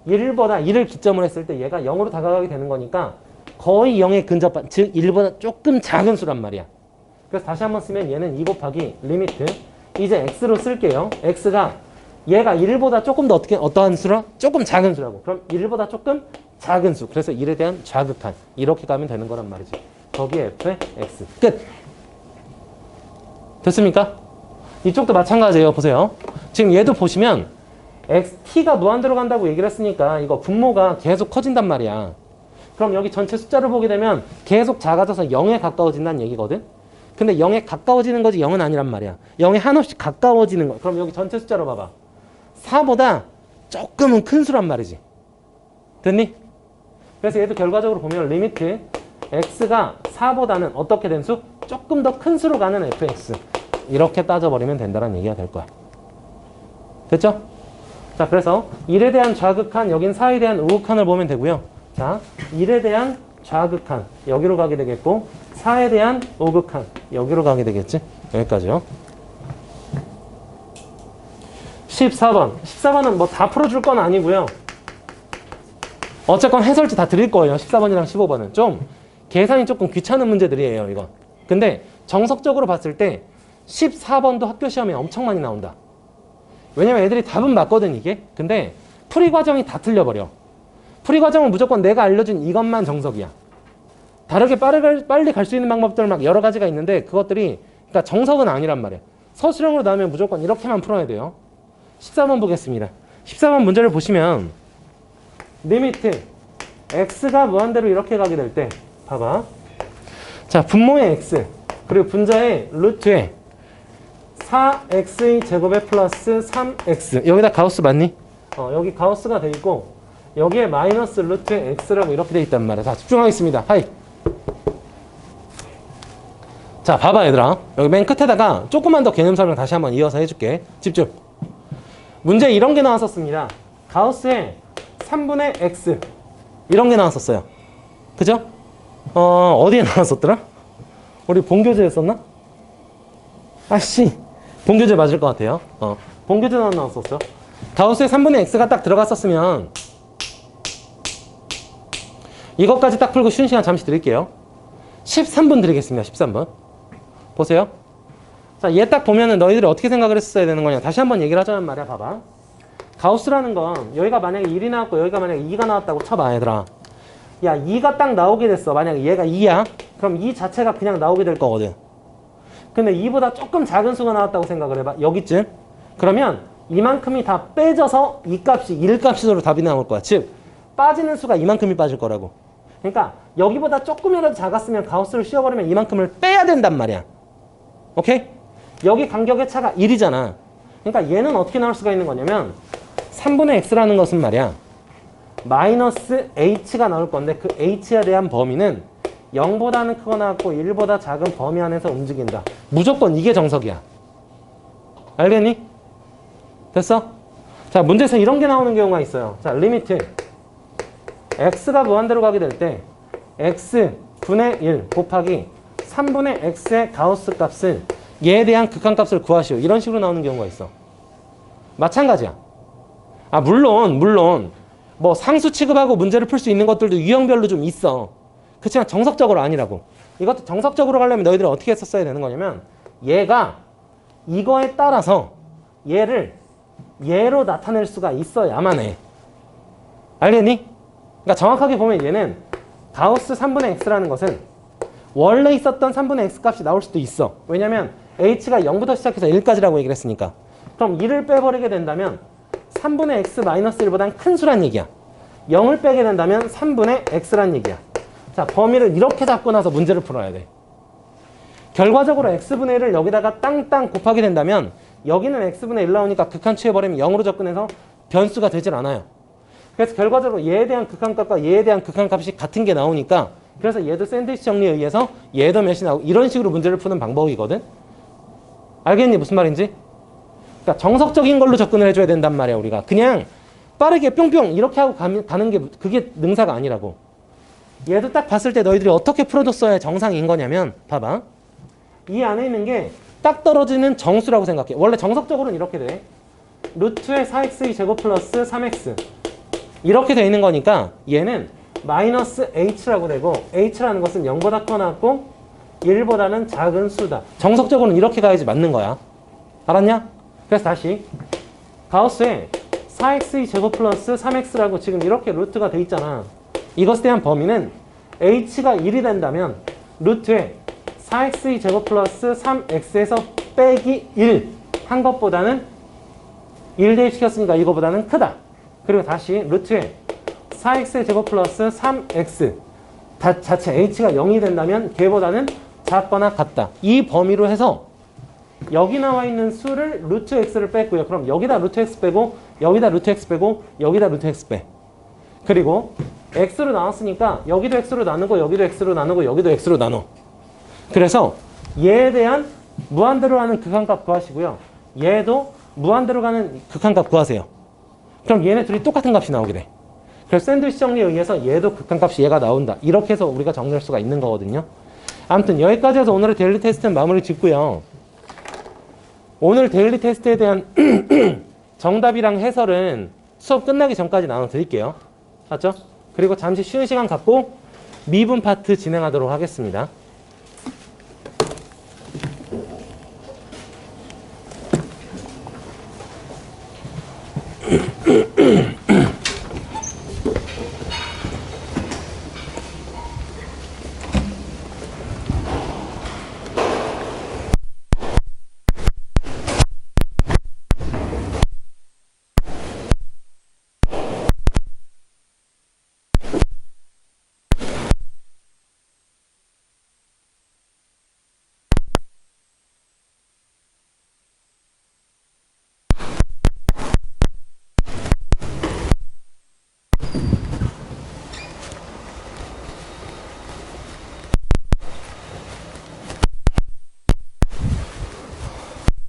1을 기점으로 했을 때 얘가 0으로 다가가게 되는 거니까 거의 0에 근접한, 즉 1보다 조금 작은 수란 말이야. 그래서 다시 한번 쓰면 얘는 2 곱하기 리미트 이제 x로 쓸게요. x가 얘가 1보다 조금 더 어떠한 수라? 조금 작은 수라고. 그럼 1보다 조금 작은 수. 그래서 1에 대한 좌극한. 이렇게 가면 되는 거란 말이지. 거기에 f의 x. 끝. 됐습니까? 이쪽도 마찬가지예요. 보세요. 지금 얘도 보시면 t가 무한대로 간다고 얘기를 했으니까 이거 분모가 계속 커진단 말이야. 그럼 여기 전체 숫자를 보게 되면 계속 작아져서 0에 가까워진다는 얘기거든. 근데 0에 가까워지는 거지 0은 아니란 말이야. 0에 한없이 가까워지는 거. 그럼 여기 전체 숫자로 봐봐. 4보다 조금은 큰 수란 말이지. 됐니? 그래서 얘도 결과적으로 보면 리미트 x가 4보다는 어떻게 된 수? 조금 더 큰 수로 가는 fx. 이렇게 따져버리면 된다는 얘기가 될 거야. 됐죠? 자, 그래서 1에 대한 좌극한, 여긴 4에 대한 우극한을 보면 되고요. 자, 1에 대한 좌극한, 여기로 가게 되겠고 4에 대한 우극한, 여기로 가게 되겠지? 여기까지요. 14번. 14번은 뭐 다 풀어줄 건 아니고요. 어쨌건 해설지 다 드릴 거예요. 14번이랑 15번은. 좀 계산이 조금 귀찮은 문제들이에요, 이건. 근데 정석적으로 봤을 때 14번도 학교 시험에 엄청 많이 나온다. 왜냐면 애들이 답은 맞거든, 이게. 근데 풀이 과정이 다 틀려버려. 풀이 과정은 무조건 내가 알려준 이것만 정석이야. 다르게 빨리 갈 수 있는 방법들 막 여러 가지가 있는데 그것들이 그러니까 정석은 아니란 말이야. 서술형으로 나오면 무조건 이렇게만 풀어야 돼요. 14번 보겠습니다. 14번 문제를 보시면 리미트 x가 무한대로 이렇게 가게 될 때 봐봐. 자, 분모의 x 그리고 분자의 루트에 4x의 제곱에 플러스 3x 여기다 가우스 맞니? 여기 가우스가 돼 있고 여기에 마이너스 루트의 x라고 이렇게 돼 있단 말이야. 자, 집중하겠습니다. 하이. 자, 봐봐 얘들아. 여기 맨 끝에다가 조금만 더 개념 설명 다시 한번 이어서 해줄게. 집중. 문제 이런 게 나왔었습니다. 가우스에 3분의 x 이런 게 나왔었어요. 그죠? 어디에 나왔었더라? 우리 본교재였었나? 아씨, 본교재 맞을 것 같아요. 본교재 나왔었어. 가우스에 3분의 x가 딱 들어갔었으면 이것까지 딱 풀고 쉬는 시간 잠시 드릴게요. 13분 드리겠습니다. 13분. 보세요. 자, 얘 딱 보면은 너희들이 어떻게 생각을 했어야 되는 거냐. 다시 한번 얘기를 하자면 말이야. 봐봐. 가우스라는 건 여기가 만약에 1이 나왔고 여기가 만약에 2가 나왔다고 쳐봐, 얘들아. 야, 2가 딱 나오게 됐어. 만약에 얘가 2야. 그럼 2 자체가 그냥 나오게 될 거거든. 근데 2보다 조금 작은 수가 나왔다고 생각을 해봐. 여기쯤. 그러면 이만큼이 다 빼져서 이 값이 1 값으로 답이 나올 거야. 즉 빠지는 수가 이만큼이 빠질 거라고. 그러니까 여기보다 조금이라도 작았으면 가우스를 씌워버리면 이만큼을 빼야 된단 말이야. 오케이? 여기 간격의 차가 1이잖아. 그러니까 얘는 어떻게 나올 수가 있는 거냐면 3분의 x라는 것은 말이야. 마이너스 h가 나올 건데 그 h에 대한 범위는 0보다는 크거나 같고 1보다 작은 범위 안에서 움직인다. 무조건 이게 정석이야. 알겠니? 됐어? 자, 문제에서 이런 게 나오는 경우가 있어요. 자, 리미트 x가 무한대로 가게 될 때 x분의 1 곱하기 3분의 x의 가우스 값을 얘에 대한 극한값을 구하시오. 이런 식으로 나오는 경우가 있어. 마찬가지야. 아, 물론 뭐 상수 취급하고 문제를 풀 수 있는 것들도 유형별로 좀 있어. 그렇지만 정석적으로 아니라고. 이것도 정석적으로 가려면 너희들은 어떻게 했었어야 되는 거냐면 얘가 이거에 따라서 얘를 얘로 나타낼 수가 있어야만 해. 알겠니? 그러니까 정확하게 보면 얘는 가우스 3분의 x라는 것은 원래 있었던 3분의 x 값이 나올 수도 있어. 왜냐면 h가 0부터 시작해서 1까지라고 얘기를 했으니까. 그럼 1을 빼버리게 된다면 3분의 x 마이너스 1보다는 큰 수란 얘기야. 0을 빼게 된다면 3분의 x란 얘기야. 자, 범위를 이렇게 잡고 나서 문제를 풀어야 돼. 결과적으로 x분의 1을 여기다가 땅땅 곱하게 된다면 여기는 x분의 1 나오니까 극한 취해버리면 0으로 접근해서 변수가 되질 않아요. 그래서 결과적으로 얘에 대한 극한값과 얘에 대한 극한값이 같은 게 나오니까 그래서 얘도 샌드위치 정리에 의해서 얘도 몇이 나오고 이런 식으로 문제를 푸는 방법이거든. 알겠니? 무슨 말인지? 그러니까 정석적인 걸로 접근을 해줘야 된단 말이야 우리가. 그냥 빠르게 뿅뿅 이렇게 하고 가는 게 그게 능사가 아니라고. 얘도 딱 봤을 때 너희들이 어떻게 풀어줬어야 정상인 거냐면 봐봐. 이 안에 있는 게 딱 떨어지는 정수라고 생각해. 원래 정석적으로는 이렇게 돼. 루트의 4x 제곱 플러스 3x 이렇게 돼 있는 거니까 얘는 마이너스 h라고 되고 h라는 것은 0보다 커 1보다는 작은 수다. 정석적으로는 이렇게 가야지 맞는 거야. 알았냐? 그래서 다시 가우스에 4x 제곱 플러스 3x라고 지금 이렇게 루트가 돼 있잖아. 이것에 대한 범위는 h가 1이 된다면 루트에 4x 제곱 플러스 3x에서 빼기 1 한 것보다는 1 대입시켰으니까 이거보다는 크다. 그리고 다시 루트에 4x 제곱 플러스 3x 자체 h가 0이 된다면 걔보다는 작거나 같다. 이 범위로 해서 여기 나와 있는 수를 루트 x를 뺐고요. 그럼 여기다 루트 x 빼고 여기다 루트 x 빼고 여기다 루트 x 빼. 그리고 x로 나왔으니까 여기도 x로 나누고 여기도 x로 나누고 여기도 x로 나눠. 그래서 얘에 대한 무한대로 가는 극한값 구하시고요. 얘도 무한대로 가는 극한값 구하세요. 그럼 얘네 둘이 똑같은 값이 나오게 돼. 그래서 샌드위치 정리에 의해서 얘도 극한값이 얘가 나온다. 이렇게 해서 우리가 정리할 수가 있는 거거든요. 아무튼 여기까지 해서 오늘의 데일리 테스트는 마무리 짓고요. 오늘 데일리 테스트에 대한 정답이랑 해설은 수업 끝나기 전까지 나눠드릴게요. 맞죠? 그리고 잠시 쉬는 시간 갖고 미분 파트 진행하도록 하겠습니다.